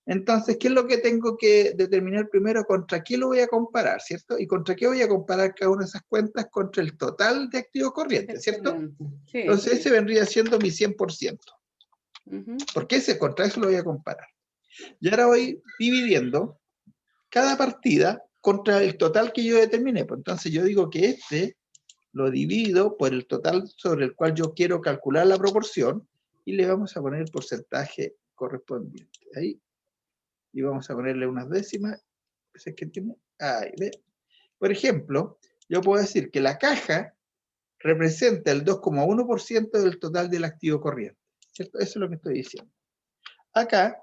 Entonces, ¿qué es lo que tengo que determinar primero? ¿Contra qué lo voy a comparar, cierto? ¿Y contra qué voy a comparar cada una de esas cuentas? Contra el total de activos corrientes, ¿cierto? Sí. Entonces, ese vendría siendo mi 100%. Ujú. Porque contra eso lo voy a comparar. Y ahora voy dividiendo cada partida contra el total que yo determiné. Pues entonces yo digo que lo divido por el total sobre el cual yo quiero calcular la proporción y le vamos a poner el porcentaje correspondiente. Ahí. Y vamos a ponerle unas décimas. ¿Es que tiene? Ahí, ¿ve? Por ejemplo, yo puedo decir que la caja representa el 2,1% del total del activo corriente. ¿Cierto? Eso es lo que estoy diciendo. Acá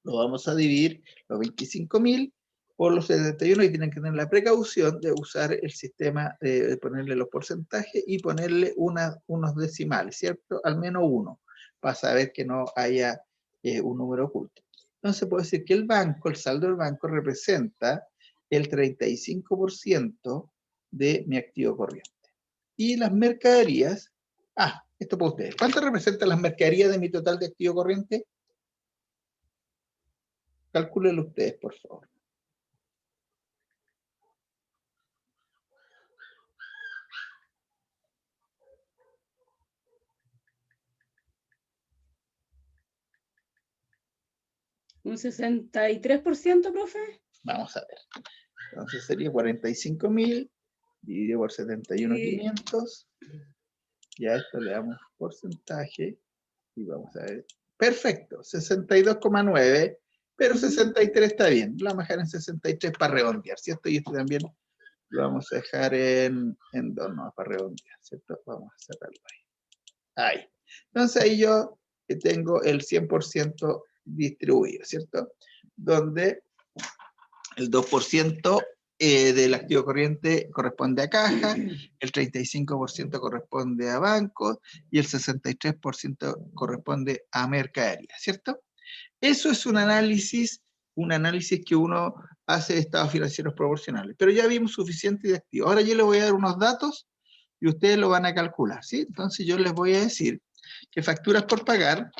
lo vamos a dividir los 25.000 por los 71 y tienen que tener la precaución de usar el sistema de ponerle los porcentajes y ponerle unos decimales, ¿cierto? Al menos uno, para saber que no haya un número oculto. Entonces puedo decir que el saldo del banco representa el 35% de mi activo corriente. Y las mercaderías, esto para ustedes. ¿Cuánto representan las mercaderías de mi total de activo corriente? Calcúlenlo ustedes, por favor. ¿Un 63%, profe? Vamos a ver. Entonces sería 45.000 dividido por 71.500. Y a esto le damos porcentaje y vamos a ver. Perfecto, 62,9, pero 63 está bien. Lo vamos a dejar en 63 para redondear, ¿cierto? Y esto también lo vamos a dejar en 2, no, para redondear, ¿cierto? Vamos a cerrarlo ahí. Ahí. Entonces ahí yo tengo el 100% distribuido, ¿cierto? Donde el 2% del activo corriente corresponde a caja, el 35% corresponde a bancos y el 63% corresponde a mercadería, ¿cierto? Eso es un análisis que uno hace de estados financieros proporcionales, pero ya vimos suficiente de activos. Ahora yo les voy a dar unos datos y ustedes lo van a calcular, ¿sí? Entonces yo les voy a decir que facturas por pagar.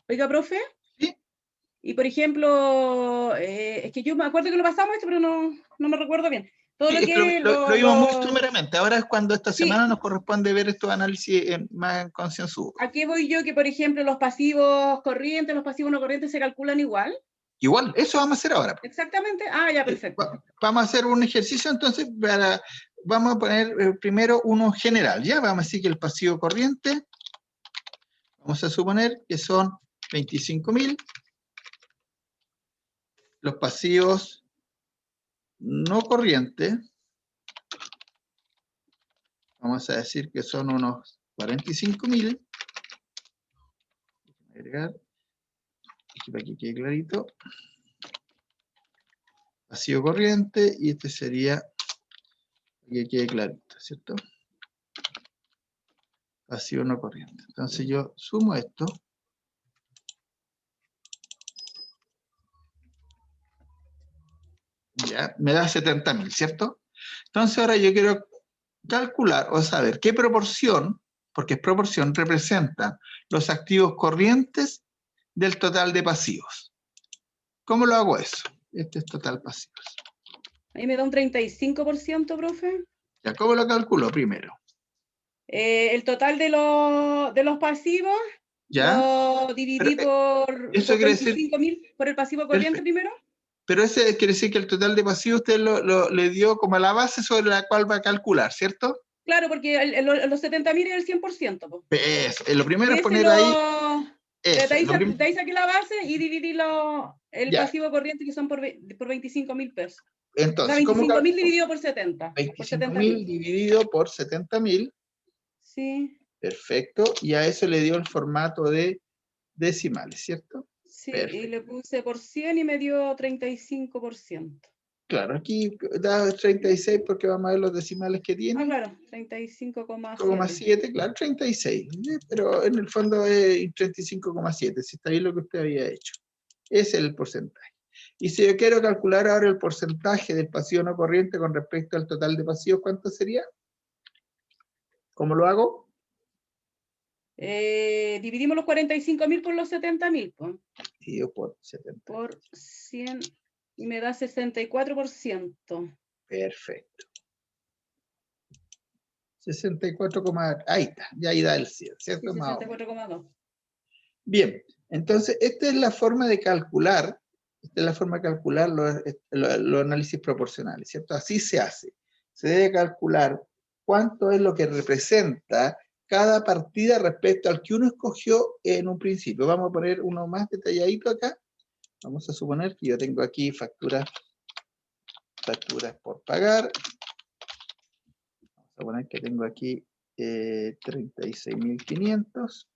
Oiga, profe. ¿Sí? Y por ejemplo, es que yo me acuerdo que lo pasamos esto, pero no me recuerdo bien. Todo Sí, lo que lo vimos muy sumeramente. Ahora es cuando esta Sí. semana nos corresponde ver estos análisis más concienzudos. ¿A qué voy yo? Que por ejemplo los pasivos corrientes, los pasivos no corrientes se calculan igual. Igual, eso vamos a hacer ahora. Exactamente. Ya, perfecto. Vamos a hacer un ejercicio entonces vamos a poner primero uno general, ¿ya? Vamos a decir que el pasivo corriente, vamos a suponer que son 25.000. Los pasivos no corrientes, vamos a decir que son unos 45.000. Agregar, para que quede clarito. Pasivo corriente y este sería, para que quede clarito, ¿cierto? Pasivo no corriente. Entonces yo sumo esto. Ya, me da 70.000, ¿cierto? Entonces ahora yo quiero calcular o saber qué proporción, porque es proporción, representan los activos corrientes del total de pasivos. ¿Cómo lo hago eso? Este es total pasivos. Ahí me da un 35%, profe. Ya, ¿cómo lo calculo primero? El total de los pasivos ¿Ya? lo dividí por eso quiere decir- 25.000 por el pasivo corriente primero. Pero ese quiere decir que el total de pasivos usted le dio como la base sobre la cual va a calcular, ¿cierto? Claro, porque los 70.000 es el 100%. Po. Lo primero es Ese poner ahí de eso. ahí saqué la base y dividí el Ya. pasivo corriente que son por 25.000 pesos. O sea, Entonces, ¿cómo 25.000 dividido por 70. 25.000 dividido por 70.000, Sí, perfecto, y a eso le dio el formato de decimales, ¿cierto? sí, y Perfecto. le puse por 100 y me dio 35%. Claro, aquí da 36 porque vamos a ver los decimales que Ah, tiene. claro, 35,7. 35,7, claro, 36, pero en el fondo es 35,7, si está bien lo que usted había hecho. Ese es el porcentaje. Y si yo quiero calcular ahora el porcentaje del pasivo no corriente con respecto al total de pasivos, ¿cuánto sería? ¿Cómo lo hago? Dividimos los 45.000 por los 70.000, pues, Dividido por 70. por 100 y me da 64%. Perfecto. 64, ahí está, ya ahí da el 100, Sí, ¿cierto? Más o menos. 64,2. Bien, entonces esta es la forma de calcular, los análisis proporcionales, ¿cierto? Así se hace. Se debe calcular cuánto es lo que representa cada partida respecto al que uno escogió en un principio. Vamos a poner uno más detalladito acá. Vamos a suponer que yo tengo aquí facturas por pagar. Vamos a poner que tengo aquí 36.500.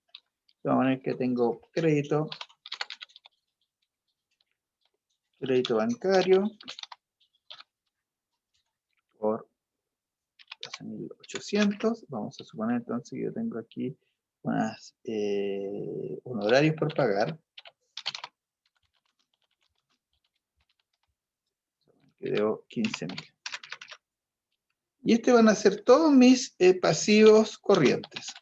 Vamos a poner que tengo crédito bancario por 12.800. Vamos a suponer entonces que yo tengo aquí unos honorarios por pagar. Que debo 15.000. Y este van a ser todos mis pasivos corrientes.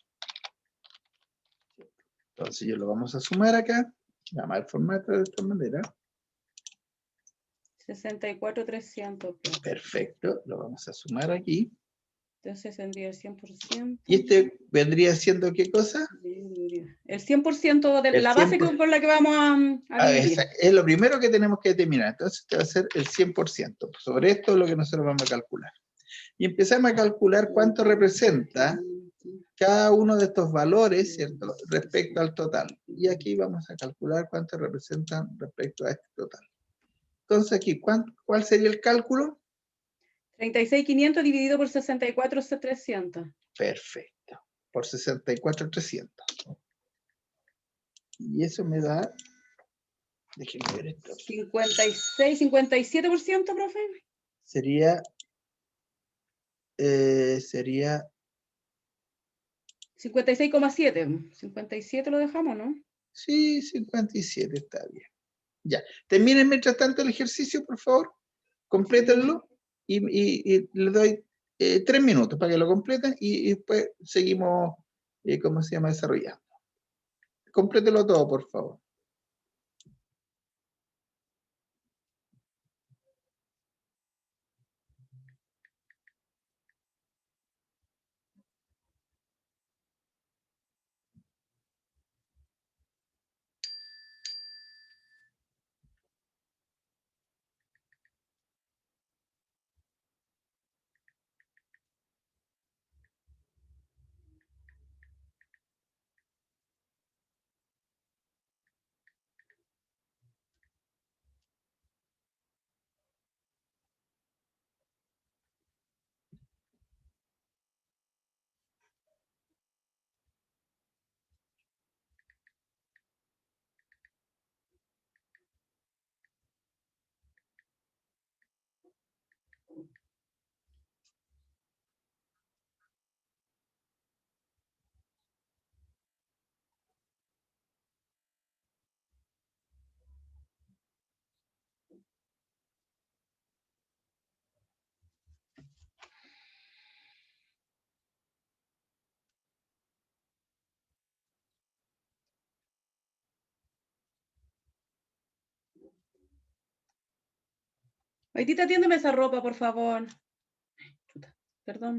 Entonces yo lo vamos a sumar acá. Vamos al formato de esta manera. 64,300. Pues. Perfecto, lo vamos a sumar aquí. Entonces tendría el 100%. ¿Y este vendría siendo qué cosa? El 100% de El la base 100%. por la que vamos a dividir. Es lo primero que tenemos que determinar. Entonces este va a ser el 100%. Sobre esto es lo que nosotros vamos a calcular. Y empezamos a calcular cuánto representa cada uno de estos valores, ¿cierto? Respecto al total. Y aquí vamos a calcular cuánto representan respecto a este total. Entonces aquí, ¿cuál sería el cálculo? 36.500 dividido por 64,300. Perfecto. Por 64.300. Y eso me da... Déjenme ver esto. 57%, profe. Sería 56,7. 57 lo dejamos, ¿no? sí, 57, está bien. Ya. Terminen mientras tanto el ejercicio, por favor. Complétenlo y le doy 3 minutos para que lo completen y después seguimos, ¿cómo se llama? Desarrollando. Complételo todo, por favor. Maitita, atiéndeme esa ropa, por favor. Perdón.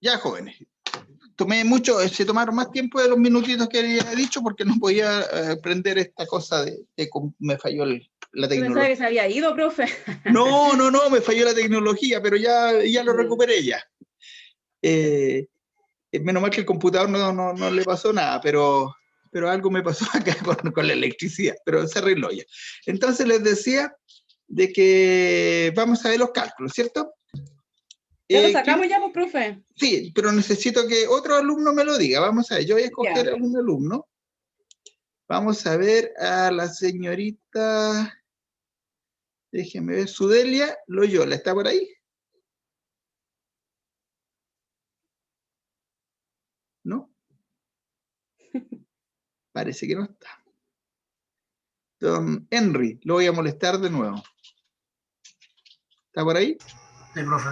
Ya, jóvenes. Se tomaron más tiempo de los minutitos que había dicho porque no podía prender esta cosa de cómo me falló la Yo pensaba tecnología. que se había ido, profe. No, me falló la tecnología, pero ya lo recuperé ya. Menos mal que el computador no le pasó nada, pero algo me pasó acá con la electricidad, pero se arregló ya. Entonces les decía de que vamos a ver los cálculos, ¿cierto? Ya lo sacamos ya, pues, profe. Sí, pero necesito que otro alumno me lo diga. Vamos a ver, yo voy a escoger Ya. a un alumno. Vamos a ver a la señorita, déjeme ver, Sudelia Loyola, ¿está por ahí? ¿No? Parece que no está. Don Henry, lo voy a molestar de nuevo. ¿Está por ahí? Sí, profe.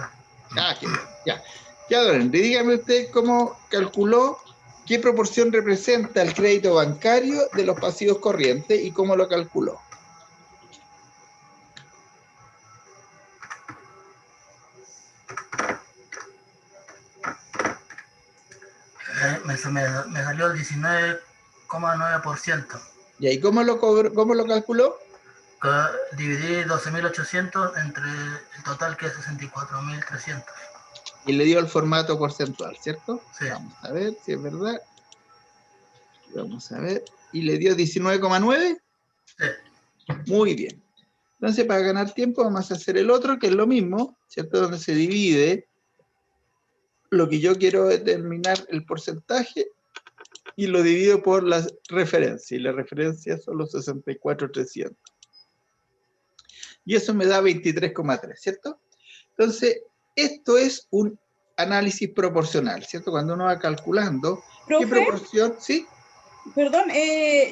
Ah, qué bien, ya. Ya, don Henry, dígame usted cómo calculó, qué proporción representa el crédito bancario de los pasivos corrientes y cómo lo calculó. Me salió el 19,9%. ¿Y cómo lo calculó? Que dividí 12.800 entre el total que es 64.300. Y le dio el formato porcentual, ¿cierto? Sí. Vamos a ver si es verdad. Vamos a ver. ¿Y le dio 19,9? Sí. Muy bien. Entonces, para ganar tiempo, vamos a hacer el otro, que es lo mismo, ¿cierto? Donde se divide lo que yo quiero determinar el porcentaje y lo divido por la referencia. Y la referencia son los 64.300. Y eso me da 23,3, ¿cierto? Entonces, esto es un análisis proporcional, ¿cierto? Cuando uno va calculando, ¿qué ¿Profe? proporción? ¿Sí? Perdón,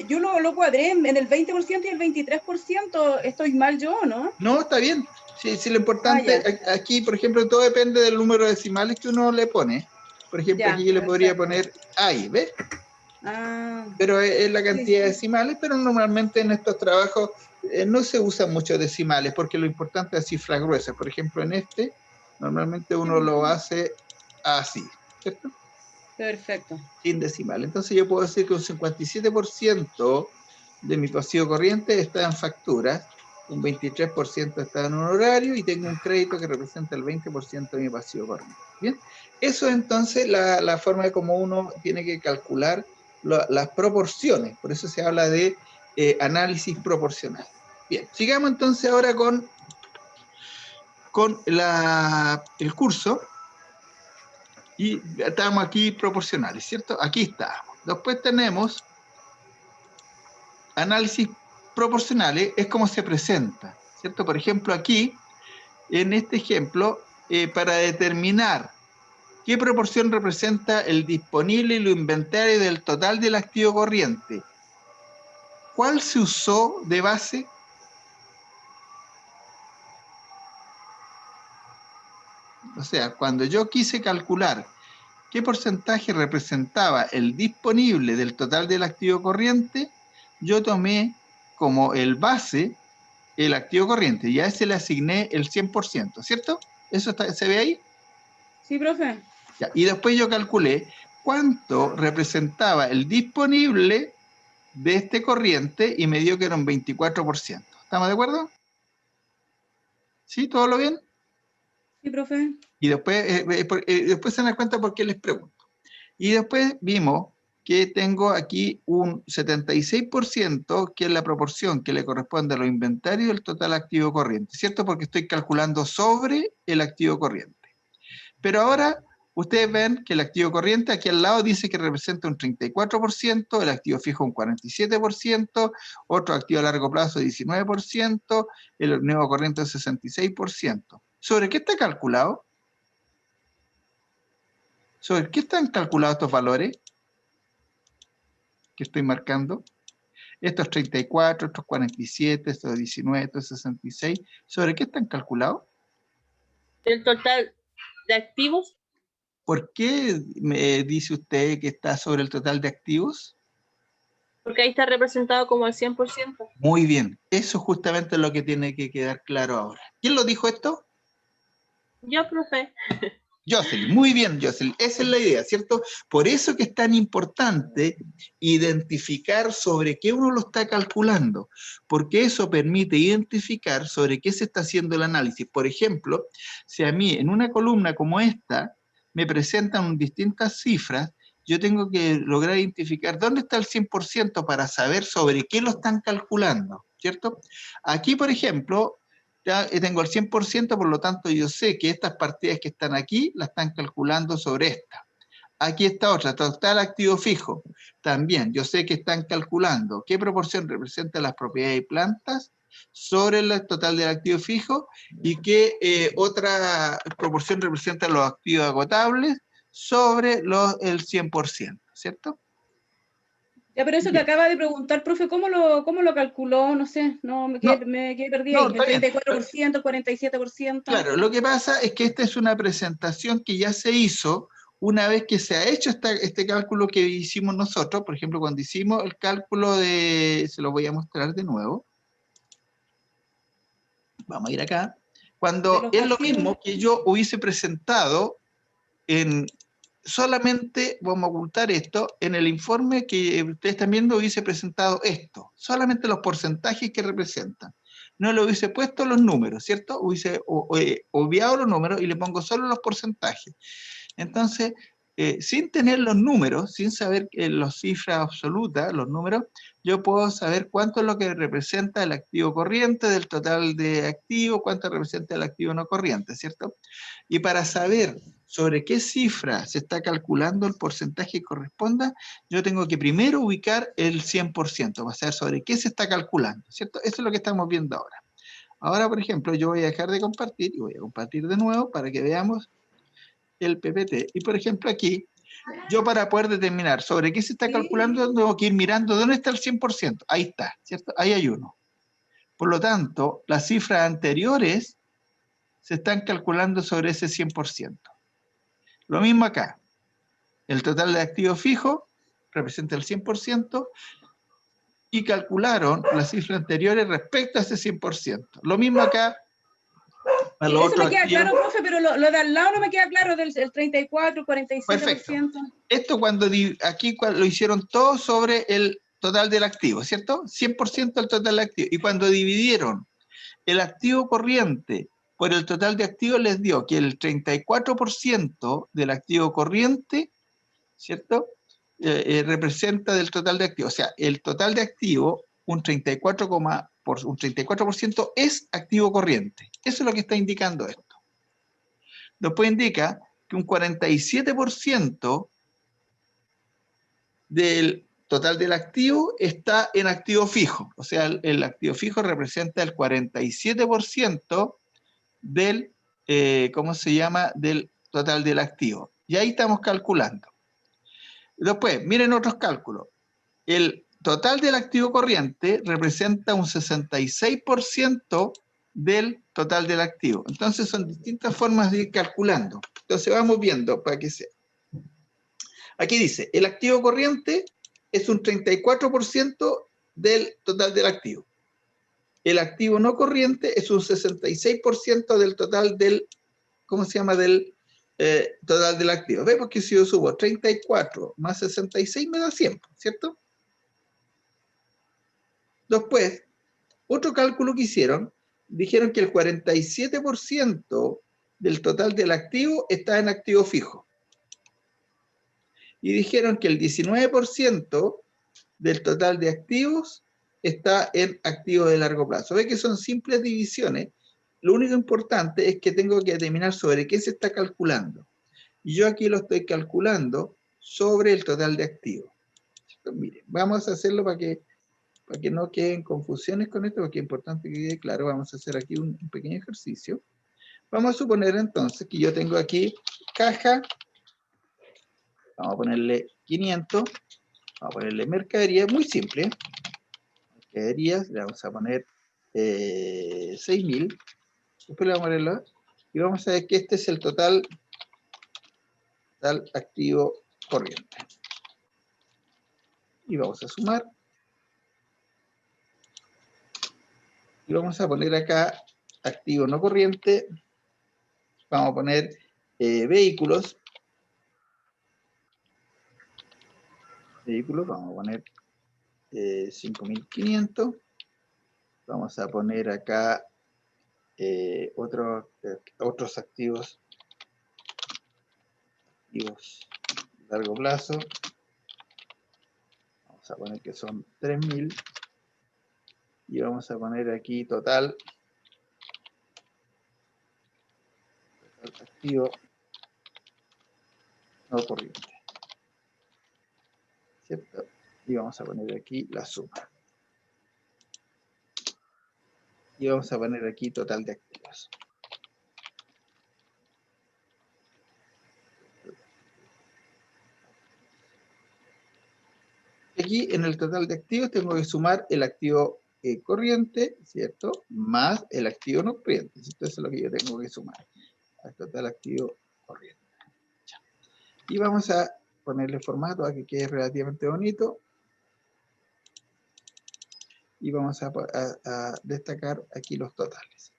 yo lo cuadré en el 20% y el 23%. ¿Estoy mal yo o no? No, está bien. Sí, lo importante, ya. aquí, por ejemplo, todo depende del número de decimales que uno le pone. Por ejemplo, Ya, aquí yo le podría perfecto. poner ahí, ¿ves? Ah, Pero es la cantidad de sí. decimales, pero normalmente en estos trabajos no se usan muchos decimales, porque lo importante es cifras gruesas. Por ejemplo, en este, normalmente uno lo hace así, ¿cierto? Perfecto. Sin decimal. Entonces yo puedo decir que un 57% de mi pasivo corriente está en facturas, un 23% está en un horario y tengo un crédito que representa el 20% de mi pasivo corriente. Bien, eso es entonces la forma de cómo uno tiene que calcular las proporciones, por eso se habla de análisis proporcional. Bien, sigamos entonces ahora con el curso. Y estamos aquí proporcionales, ¿cierto? Aquí estamos. Después tenemos análisis proporcionales, es como se presenta, ¿cierto? Por ejemplo, aquí, en este ejemplo, para determinar qué proporción representa el disponible y lo inventario del total del activo corriente, ¿cuál se usó de base? O sea, cuando yo quise calcular qué porcentaje representaba el disponible del total del activo corriente, yo tomé como el base el activo corriente y a ese le asigné el 100%, ¿cierto? ¿Eso se ve ahí? Sí, profe. Ya, y después yo calculé cuánto representaba el disponible de este corriente y me dio que era un 24%. ¿Estamos de acuerdo? ¿Sí? ¿Todo lo bien? Sí, profe. Y después se dan cuenta por qué les pregunto. Y después vimos que tengo aquí un 76%, que es la proporción que le corresponde a los inventarios del total activo corriente, ¿cierto? Porque estoy calculando sobre el activo corriente. Pero ahora ustedes ven que el activo corriente aquí al lado dice que representa un 34%, el activo fijo un 47%, otro activo a largo plazo 19%, el nuevo corriente 66%. ¿Sobre qué está calculado? ¿Sobre qué están calculados estos valores que estoy marcando? Estos 34, estos 47, estos 19, estos 66. ¿Sobre qué están calculados? El total de activos. ¿Por qué me dice usted que está sobre el total de activos? Porque ahí está representado como el 100%. Muy bien, eso justamente es lo que tiene que quedar claro ahora. ¿Quién lo dijo esto? Yo, profe. Jocelyn, muy bien, Jocelyn, esa es la idea, ¿cierto? Por eso que es tan importante identificar sobre qué uno lo está calculando, porque eso permite identificar sobre qué se está haciendo el análisis. Por ejemplo, si a mí en una columna como esta me presentan distintas cifras, yo tengo que lograr identificar dónde está el 100% para saber sobre qué lo están calculando, ¿cierto? Aquí, por ejemplo, ya tengo el 100%, por lo tanto yo sé que estas partidas que están aquí las están calculando sobre esta. Aquí está otra, total activo fijo. También yo sé que están calculando qué proporción representa las propiedades de plantas sobre el total del activo fijo y qué otra proporción representa los activos agotables sobre el 100%, ¿cierto? Ya, pero eso que Bien. acaba de preguntar, profe, ¿cómo lo calculó? No sé, no, me quedé perdida No, ahí. está El bien. 34%, el 47%. Claro, lo que pasa es que esta es una presentación que ya se hizo una vez que se ha hecho este cálculo que hicimos nosotros. Por ejemplo, cuando hicimos el cálculo se lo voy a mostrar de nuevo. Vamos a ir acá. De Cuando los es lo pasivos. mismo que yo hubiese presentado solamente, vamos a ocultar esto, en el informe que ustedes están viendo hubiese presentado esto, solamente los porcentajes que representan. No le hubiese puesto los números, ¿cierto? Hubiese obviado los números y le pongo solo los porcentajes. Entonces, sin tener los números, sin saber las cifras absolutas, los números, yo puedo saber cuánto es lo que representa el activo corriente del total de activos, cuánto representa el activo no corriente, ¿cierto? Y para saber sobre qué cifra se está calculando el porcentaje que corresponda, yo tengo que primero ubicar el 100%, para saber sobre qué se está calculando, ¿cierto? Eso es lo que estamos viendo ahora. Ahora, por ejemplo, yo voy a dejar de compartir y voy a compartir de nuevo para que veamos el PPT. Y por ejemplo aquí, yo para poder determinar sobre qué se está calculando, tengo que ir mirando dónde está el 100%. Ahí está, ¿cierto? Ahí hay uno. Por lo tanto, las cifras anteriores se están calculando sobre ese 100%. Lo mismo acá. El total de activos fijos representa el 100% y calcularon las cifras anteriores respecto a ese 100%. Lo mismo acá. A los Eso me otros queda activos. claro, profe, pero lo de al lado no me queda claro, del el 34, 47%. Perfecto. Esto aquí lo hicieron todo sobre el total del activo, ¿cierto? 100% del total del activo. Y cuando dividieron el activo corriente por el total de activos, les dio que el 34% del activo corriente, ¿cierto? Representa del total de activos. O sea, el total de activos, un 34% es activo corriente. Eso es lo que está indicando esto. Después indica que un 47% del total del activo está en activo fijo. O sea, el activo fijo representa el 47% del, ¿cómo se llama?, del total del activo. Y ahí estamos calculando. Después, miren otros cálculos. El total del activo corriente representa un 66% del total del activo. Entonces son distintas formas de ir calculando. Entonces vamos viendo para que sea. Aquí dice, el activo corriente es un 34% del total del activo. El activo no corriente es un 66% del total del, ¿cómo se llama?, del total del activo. Vemos que si yo subo 34 más 66 me da 100, ¿cierto? Después, otro cálculo que hicieron, dijeron que el 47% del total del activo está en activo fijo. Y dijeron que el 19% del total de activos está en activos de largo plazo. Ve que son simples divisiones. Lo único importante es que tengo que determinar sobre qué se está calculando. Y yo aquí lo estoy calculando sobre el total de activos. Entonces, miren, vamos a hacerlo para que no queden confusiones con esto, porque es importante que quede claro. Vamos a hacer aquí un pequeño ejercicio. Vamos a suponer entonces que yo tengo aquí caja, vamos a ponerle 500, vamos a ponerle mercadería, muy simple. Mercaderías, le vamos a poner 6.000, después le vamos a ponerlo, y vamos a ver que este es el total activo corriente. Y vamos a sumar. Y vamos a poner acá activo no corriente, vamos a poner vehículos, vamos a poner 5.500, vamos a poner acá otros activos de largo plazo, vamos a poner que son 3.000, y vamos a poner aquí total activo no corriente, ¿cierto? Y vamos a poner aquí la suma. Y vamos a poner aquí total de activos. Aquí en el total de activos tengo que sumar el activo corriente, ¿cierto? Más el activo no corriente. Esto es lo que yo tengo que sumar al total activo corriente. Ya. Y vamos a ponerle formato a que quede relativamente bonito. Y vamos a destacar aquí los totales.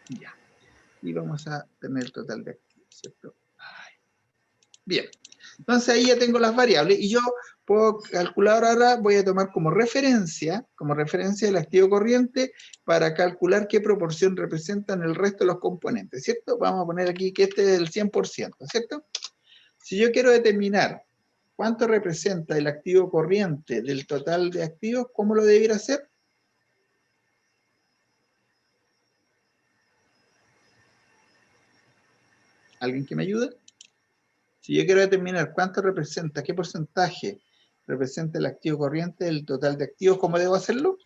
Ya. Y vamos a tener el total de activos, ¿cierto? Bien. Entonces ahí ya tengo las variables y yo puedo calcular ahora, voy a tomar como referencia el activo corriente para calcular qué proporción representan el resto de los componentes, ¿cierto? Vamos a poner aquí que este es el 100%, ¿cierto? Si yo quiero determinar cuánto representa el activo corriente del total de activos, ¿cómo lo debiera hacer? ¿Alguien que me ayude? Si yo quiero determinar cuánto representa, qué porcentaje representa el activo corriente del total de activos, ¿cómo debo hacerlo?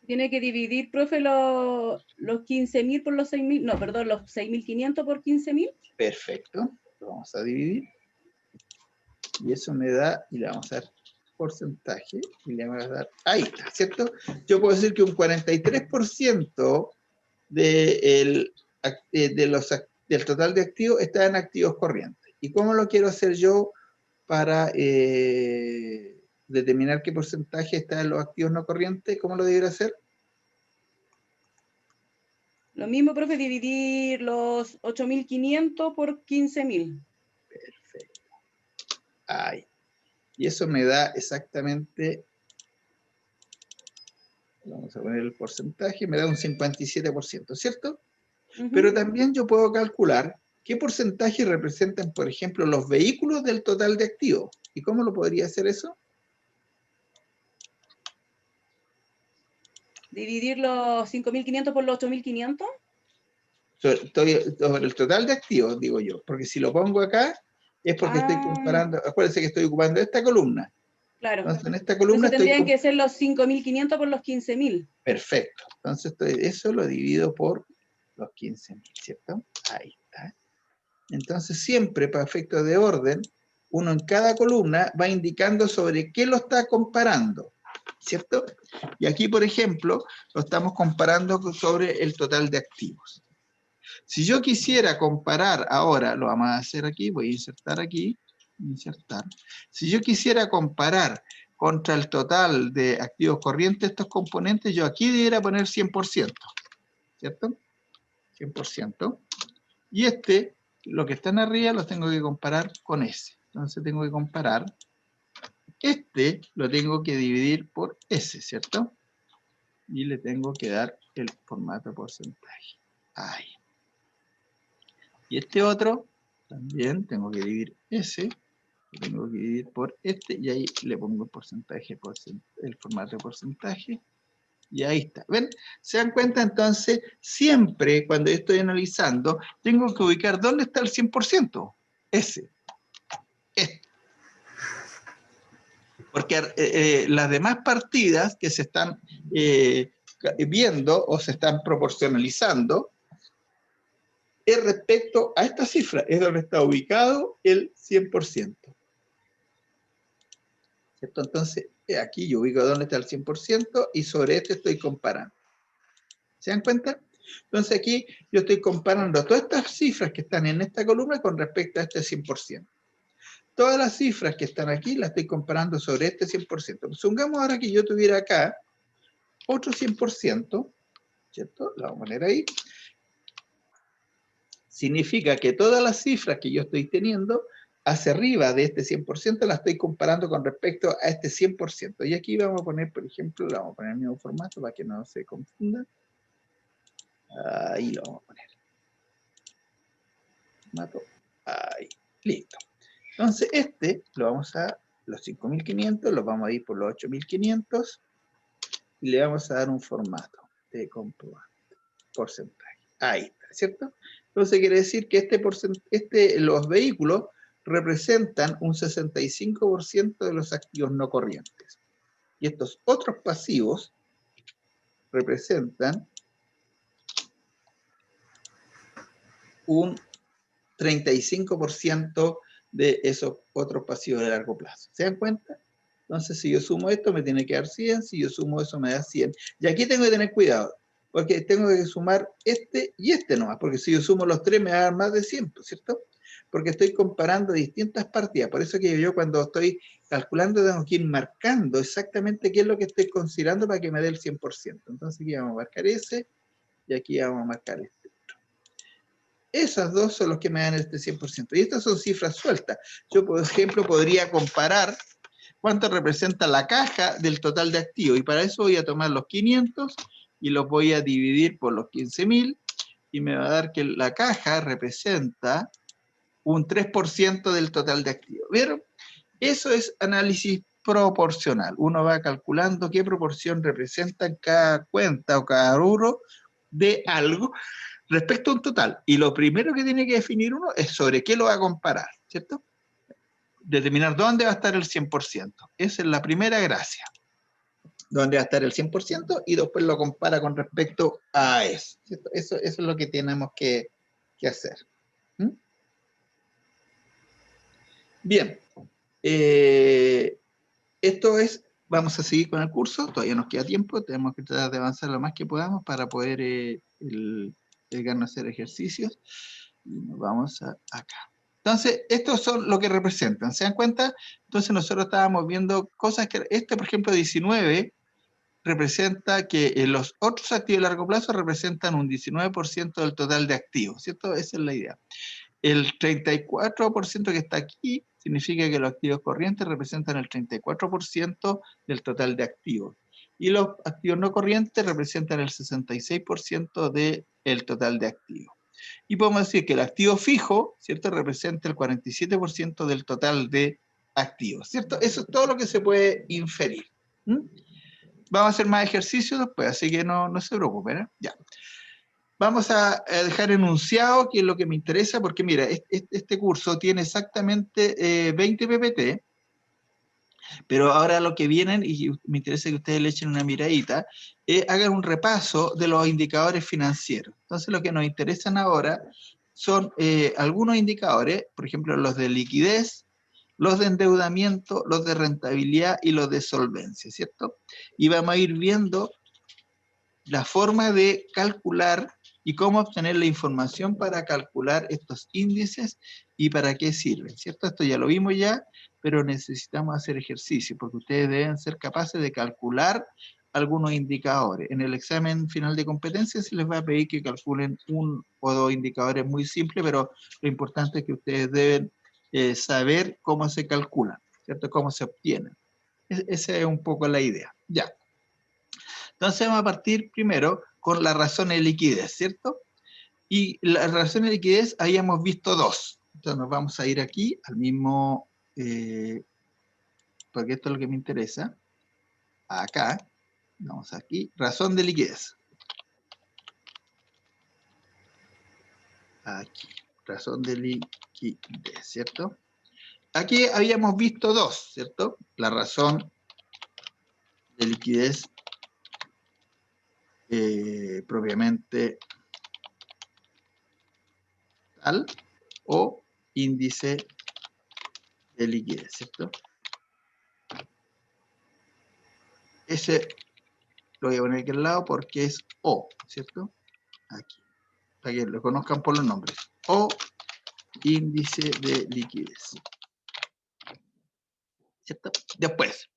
Tiene que dividir, profe, los 15.000 por los 6.000, no, perdón, los 6.500 por 15.000. Perfecto, lo vamos a dividir. Y eso me da, y le vamos a dar porcentaje, y le vamos a dar, ahí está, ¿cierto? Yo puedo decir que un 43% del total de activos está en activos corrientes. ¿Y cómo lo quiero hacer yo para determinar qué porcentaje está en los activos no corrientes? ¿Cómo lo debería hacer? Lo mismo, profe, dividir los 8.500 por 15.000. Perfecto. Ahí. Y eso me da exactamente, vamos a poner el porcentaje, me da un 57%, ¿cierto? Pero también yo puedo calcular qué porcentaje representan, por ejemplo, los vehículos del total de activos. ¿Y cómo lo podría hacer eso? Dividir los 5.500 por los 8.500. Sobre el total de activos, digo yo, porque si lo pongo acá es porque estoy comparando, acuérdense que estoy ocupando esta columna. Claro. Entonces en esta columna Entonces tendrían que ser los 5.500 por los 15.000. Perfecto. Entonces eso lo divido por los 15.000, ¿cierto? Ahí está. Entonces siempre, para efectos de orden, uno en cada columna va indicando sobre qué lo está comparando, ¿cierto? Y aquí, por ejemplo, lo estamos comparando sobre el total de activos. Si yo quisiera comparar ahora, lo vamos a hacer aquí, voy a insertar aquí, insertar. Si yo quisiera comparar contra el total de activos corrientes estos componentes, yo aquí debería poner 100%, ¿cierto? 100%. Y lo que están arriba, lo tengo que comparar con ese. Entonces tengo que comparar, lo tengo que dividir por ese, ¿cierto? Y le tengo que dar el formato porcentaje. Ahí. Y este otro, también tengo que dividir ese, lo tengo que dividir por y ahí le pongo el porcentaje, el formato de porcentaje, y ahí está. ¿Ven? ¿Se dan cuenta? Entonces, siempre cuando yo estoy analizando, tengo que ubicar dónde está el 100%. Ese. Porque las demás partidas que se están viendo o se están proporcionalizando, es respecto a esta cifra, es donde está ubicado el 100%. ¿Cierto? Entonces, aquí yo ubico dónde está el 100% y sobre este estoy comparando. ¿Se dan cuenta? Entonces aquí yo estoy comparando todas estas cifras que están en esta columna con respecto a este 100%. Todas las cifras que están aquí las estoy comparando sobre este 100%. Supongamos ahora que yo tuviera acá otro 100%, ¿cierto? La vamos a poner ahí. Significa que todas las cifras que yo estoy teniendo hacia arriba de este 100% las estoy comparando con respecto a este 100%. Y aquí vamos a poner, por ejemplo, le vamos a poner el mismo formato para que no se confunda. Ahí lo vamos a poner. Formato. Ahí. Listo. Entonces, los 5.500, los vamos a ir por los 8.500 y le vamos a dar un formato de comprobante, porcentaje. Ahí está, ¿cierto? Entonces quiere decir que los vehículos representan un 65% de los activos no corrientes. Y estos otros pasivos representan un 35% de esos otros pasivos de largo plazo. ¿Se dan cuenta? Entonces, si yo sumo esto, me tiene que dar 100, si yo sumo eso, me da 100. Y aquí tengo que tener cuidado, porque tengo que sumar este y este nomás, porque si yo sumo los tres, me va a dar más de 100, ¿cierto? Porque estoy comparando distintas partidas. Por eso que yo cuando estoy calculando, tengo que ir marcando exactamente qué es lo que estoy considerando para que me dé el 100%. Entonces, aquí vamos a marcar ese, y aquí vamos a marcar este. Esas dos son los que me dan este 100%. Y estas son cifras sueltas. Yo, por ejemplo, podría comparar cuánto representa la caja del total de activos. Y para eso voy a tomar los 500 y los voy a dividir por los 15.000. Y me va a dar que la caja representa un 3% del total de activos. ¿Vieron? Eso es análisis proporcional. Uno va calculando qué proporción representa cada cuenta o cada rubro de algo respecto a un total. Y lo primero que tiene que definir uno es sobre qué lo va a comparar, ¿cierto? Determinar dónde va a estar el 100%. Esa es la primera gracia. Dónde va a estar el 100% y después lo compara con respecto a eso. ¿Cierto? Eso es lo que tenemos que hacer. ¿Mm? Bien. Esto es, vamos a seguir con el curso, todavía nos queda tiempo, tenemos que tratar de avanzar lo más que podamos para poder llegarnos a hacer ejercicios. Y nos vamos acá. Entonces, estos son lo que representan, ¿se dan cuenta? Entonces nosotros estábamos viendo cosas que, por ejemplo, 19, representa que los otros activos de largo plazo representan un 19% del total de activos, ¿cierto? Esa es la idea. El 34% que está aquí significa que los activos corrientes representan el 34% del total de activos. Y los activos no corrientes representan el 66% del total de activos. Y podemos decir que el activo fijo, ¿cierto?, representa el 47% del total de activos, ¿cierto? Eso es todo lo que se puede inferir. ¿Mm? Vamos a hacer más ejercicios después, así que no se preocupen, ¿eh? Ya. Vamos a dejar enunciado qué es lo que me interesa, porque mira, este curso tiene exactamente 20 PPT, pero ahora lo que vienen, y me interesa que ustedes le echen una miradita, hagan un repaso de los indicadores financieros. Entonces lo que nos interesan ahora son algunos indicadores, por ejemplo los de liquidez, los de endeudamiento, los de rentabilidad y los de solvencia, ¿cierto? Y vamos a ir viendo la forma de calcular y cómo obtener la información para calcular estos índices y para qué sirven, ¿cierto? Esto ya lo vimos ya, pero necesitamos hacer ejercicio, porque ustedes deben ser capaces de calcular algunos indicadores. En el examen final de competencia se les va a pedir que calculen 1 o 2 indicadores muy simples, pero lo importante es que ustedes deben saber cómo se calculan, ¿cierto? Cómo se obtienen. Esa es un poco la idea. Ya. Entonces vamos a partir primero con la razón de liquidez, ¿cierto? Y la razón de liquidez habíamos visto 2. Entonces nos vamos a ir aquí al mismo, porque esto es lo que me interesa. Acá, vamos aquí, razón de liquidez. Aquí, razón de liquidez, ¿cierto? Aquí habíamos visto 2, ¿cierto? La razón de liquidez propiamente tal o índice de liquidez, ¿cierto? Ese lo voy a poner aquí al lado porque es O, ¿cierto? Aquí, para que lo conozcan por los nombres. O, índice de liquidez. ¿Cierto? Después,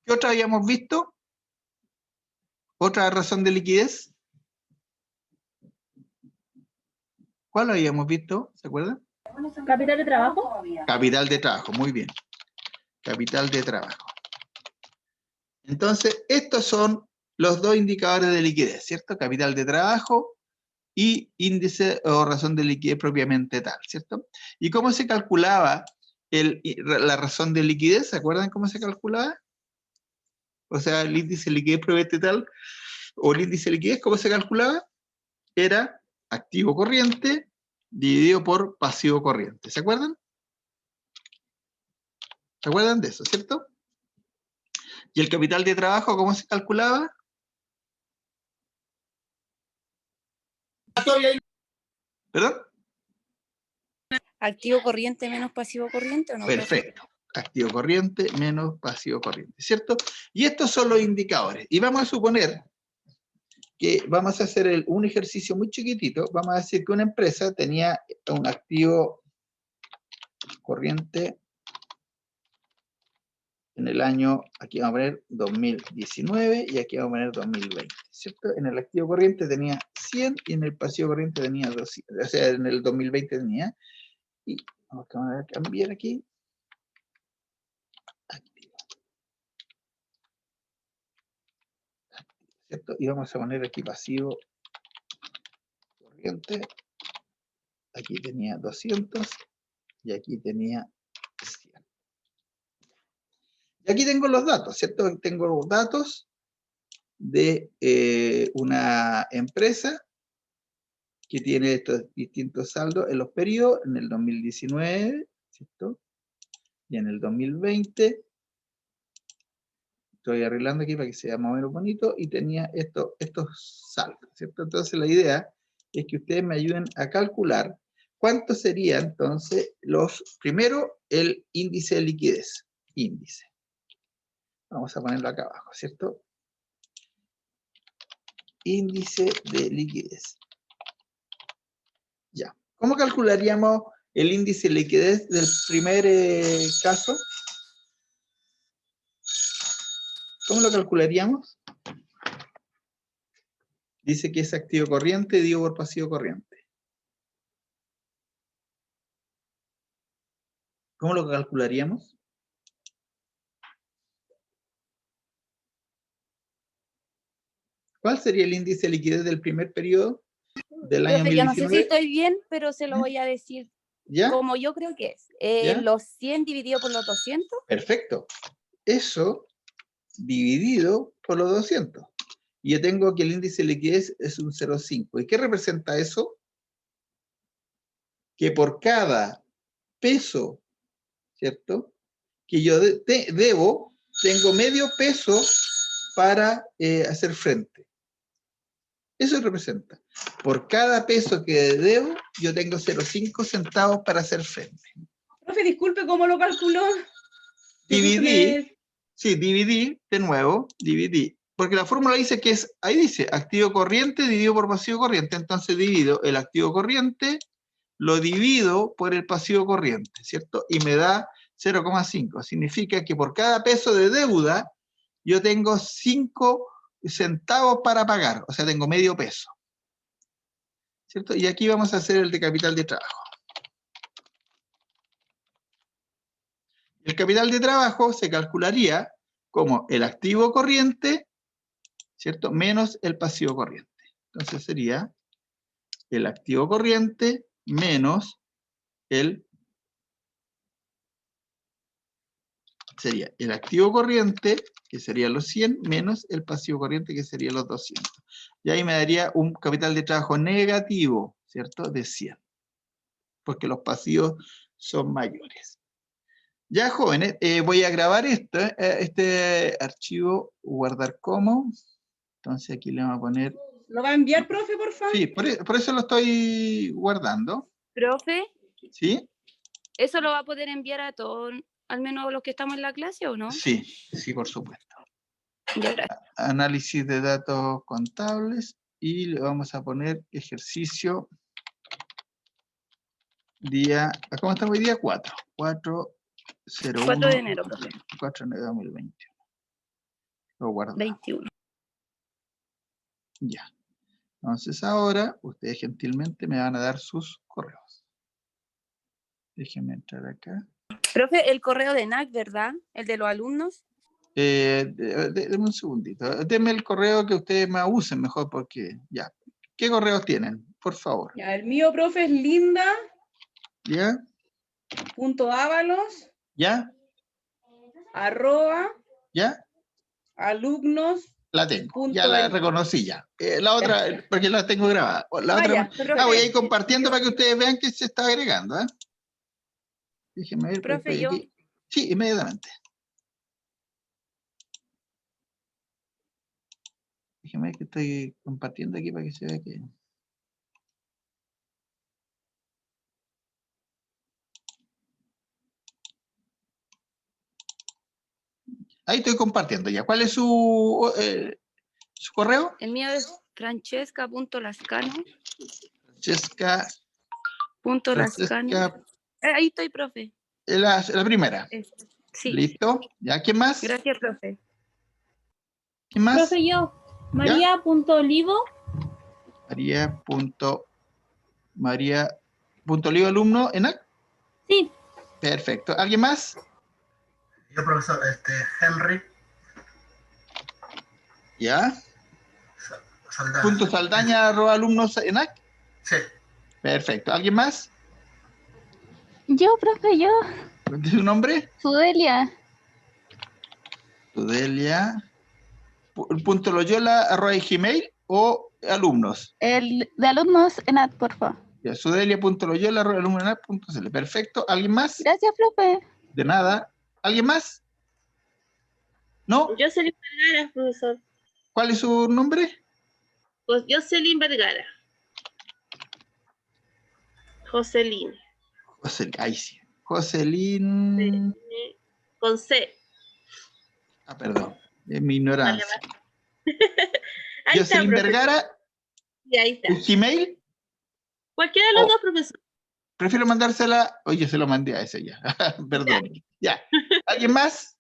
¿qué otra habíamos visto? ¿Otra razón de liquidez? ¿Cuál habíamos visto? ¿Se acuerdan? Capital de trabajo. Capital de trabajo, muy bien. Capital de trabajo. Entonces, estos son los dos indicadores de liquidez, ¿cierto? Capital de trabajo y índice o razón de liquidez propiamente tal, ¿cierto? ¿Y cómo se calculaba la razón de liquidez? ¿Se acuerdan cómo se calculaba? O sea, el índice de liquidez propiamente tal, o el índice de liquidez, ¿cómo se calculaba? Era activo corriente dividido por pasivo corriente. ¿Se acuerdan? ¿Se acuerdan de eso, cierto? ¿Y el capital de trabajo cómo se calculaba? ¿Perdón? ¿Activo corriente menos pasivo corriente o no? Perfecto. Activo corriente menos pasivo corriente, ¿cierto? Y estos son los indicadores. Y vamos a suponer que vamos a hacer un ejercicio muy chiquitito. Vamos a decir que una empresa tenía un activo corriente en el año, aquí vamos a poner 2019 y aquí vamos a poner 2020, ¿cierto? En el activo corriente tenía 100 y en el pasivo corriente tenía 200, o sea, en el 2020 tenía, y vamos a cambiar aquí, activo, ¿cierto? Y vamos a poner aquí pasivo corriente, aquí tenía 200 y aquí tenía 100. Y aquí tengo los datos, ¿cierto? Tengo los datos de una empresa que tiene estos distintos saldos en los periodos, en el 2019, ¿cierto? Y en el 2020, estoy arreglando aquí para que sea más o menos bonito, y tenía estos saldos, ¿cierto? Entonces la idea es que ustedes me ayuden a calcular cuánto sería entonces primero el índice de liquidez, índice. Vamos a ponerlo acá abajo, ¿cierto? Índice de liquidez. Ya. ¿Cómo calcularíamos el índice de liquidez del primer caso? ¿Cómo lo calcularíamos? Dice que es activo corriente dividido por pasivo corriente. ¿Cómo lo calcularíamos? ¿Cuál sería el índice de liquidez del primer periodo del año Profe, yo no sé si 2019? estoy bien, pero se lo voy a decir ¿Ya? como yo creo que es. ¿Ya? Los 100 dividido por los 200. Perfecto. Eso dividido por los 200. Y yo tengo que el índice de liquidez es un 0,5. ¿Y qué representa eso? Que por cada peso, ¿cierto?, que yo debo, tengo medio peso para hacer frente. Eso representa. Por cada peso que debo, yo tengo 0,5 centavos para hacer frente. Profe, disculpe, ¿cómo lo calculó? Dividí, sí, dividí, de nuevo, dividí. Porque la fórmula dice que es, ahí dice, activo corriente dividido por pasivo corriente. Entonces divido el activo corriente, lo divido por el pasivo corriente, ¿cierto? Y me da 0,5. Significa que por cada peso de deuda, yo tengo 5 centavos para pagar. O sea, tengo medio peso, ¿cierto? Y aquí vamos a hacer el de capital de trabajo. El capital de trabajo se calcularía como el activo corriente, ¿cierto?, menos el pasivo corriente. Entonces sería el activo corriente menos sería el activo corriente, que sería los 100, menos el pasivo corriente, que sería los 200. Y ahí me daría un capital de trabajo negativo, ¿cierto?, de 100. Porque los pasivos son mayores. Ya, jóvenes, voy a grabar este archivo, guardar como. Entonces aquí le vamos a poner... ¿Lo va a enviar, profe, por favor? Sí, por eso lo estoy guardando. Profe, ¿Sí? ¿eso lo va a poder enviar a todos, al menos los que estamos en la clase o no? Sí, sí, por supuesto. Ya, gracias. Análisis de datos contables y le vamos a poner ejercicio día... ¿Cómo estamos hoy día? 4. 4 de enero, profe. 4 de 2020. Lo guardo. 21. Ya. Entonces ahora, ustedes gentilmente me van a dar sus correos. Déjenme entrar acá. Profe, el correo de NAC, ¿verdad? El de los alumnos. Deme un segundito. Denme el correo que ustedes más usen mejor, porque ya. ¿Qué correos tienen? Por favor. Ya, el mío, profe, es linda. ¿Ya? .ábalos, ¿Ya? ¿Ya? @alumnos. La tengo. Punto Ya la el- reconocí ya. La otra, porque la tengo grabada. La otra, ya, profe. la voy a ir compartiendo para que ustedes vean que se está agregando. ¿Eh? Déjenme ver. Profe, estoy yo. aquí. Sí, inmediatamente. Déjenme ver que estoy compartiendo aquí para que se vea que... Ahí estoy compartiendo ya. ¿Cuál es su correo? El mío es francesca.lascano. Francesca. Ahí estoy, profe. La primera. Sí. Listo. ¿Ya? ¿Quién más? Gracias, profe. ¿Quién más? Profe, yo. María.olivo. María.olivo alumno ENAC. Sí. Perfecto. ¿Alguien más? Yo, profesor, Henry ¿Ya? Saldaña. Punto Saldaña @alumnos ENAC. Sí. Perfecto. ¿Alguien más? Yo, profe, yo. ¿Cuál es su nombre? Sudelia. Sudelia. Punto Loyola @gmail o alumnos. El de alumnos ENAT, por favor. Ya, Sudelia.loyola @alumnos.cl. Perfecto. ¿Alguien más? Gracias, profe. De nada. ¿Alguien más? ¿No? Jocelyn Vergara, profesor. ¿Cuál es su nombre? Pues Jocelyn Vergara. Jocelyn. Ahí sí. Jocelyn. Con C. Ah, perdón. Es mi ignorancia. Ahí está, Jocelyn profesor. Vergara. Y ahí está. ¿Gmail? Cualquiera de los dos, profesor. Prefiero mandársela. Oye, se lo mandé a ese ya. Perdón. Ya. ¿Alguien más?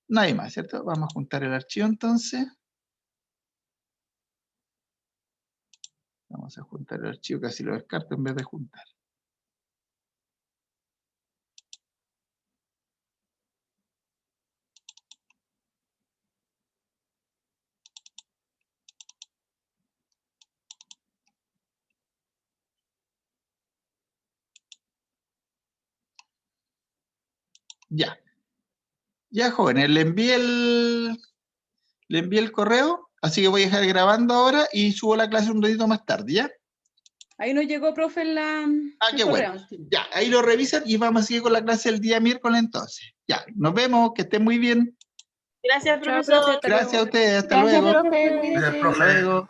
Nadie más, ¿cierto? Vamos a juntar el archivo entonces. Vamos a juntar el archivo, casi lo descarto en vez de juntar. Ya. Ya, jóvenes, le envié el correo, así que voy a dejar grabando ahora y subo la clase un ratito más tarde, ¿ya? Ahí nos llegó, profe, el Qué correo. bueno. Ya, ahí lo revisan y vamos a seguir con la clase el día miércoles entonces. Ya, nos vemos, que estén muy bien. Gracias, Chao, profesor. profe, hasta Gracias a luego. ustedes, hasta Gracias, luego. profe. Gracias, Cuídese. profe. Hasta luego.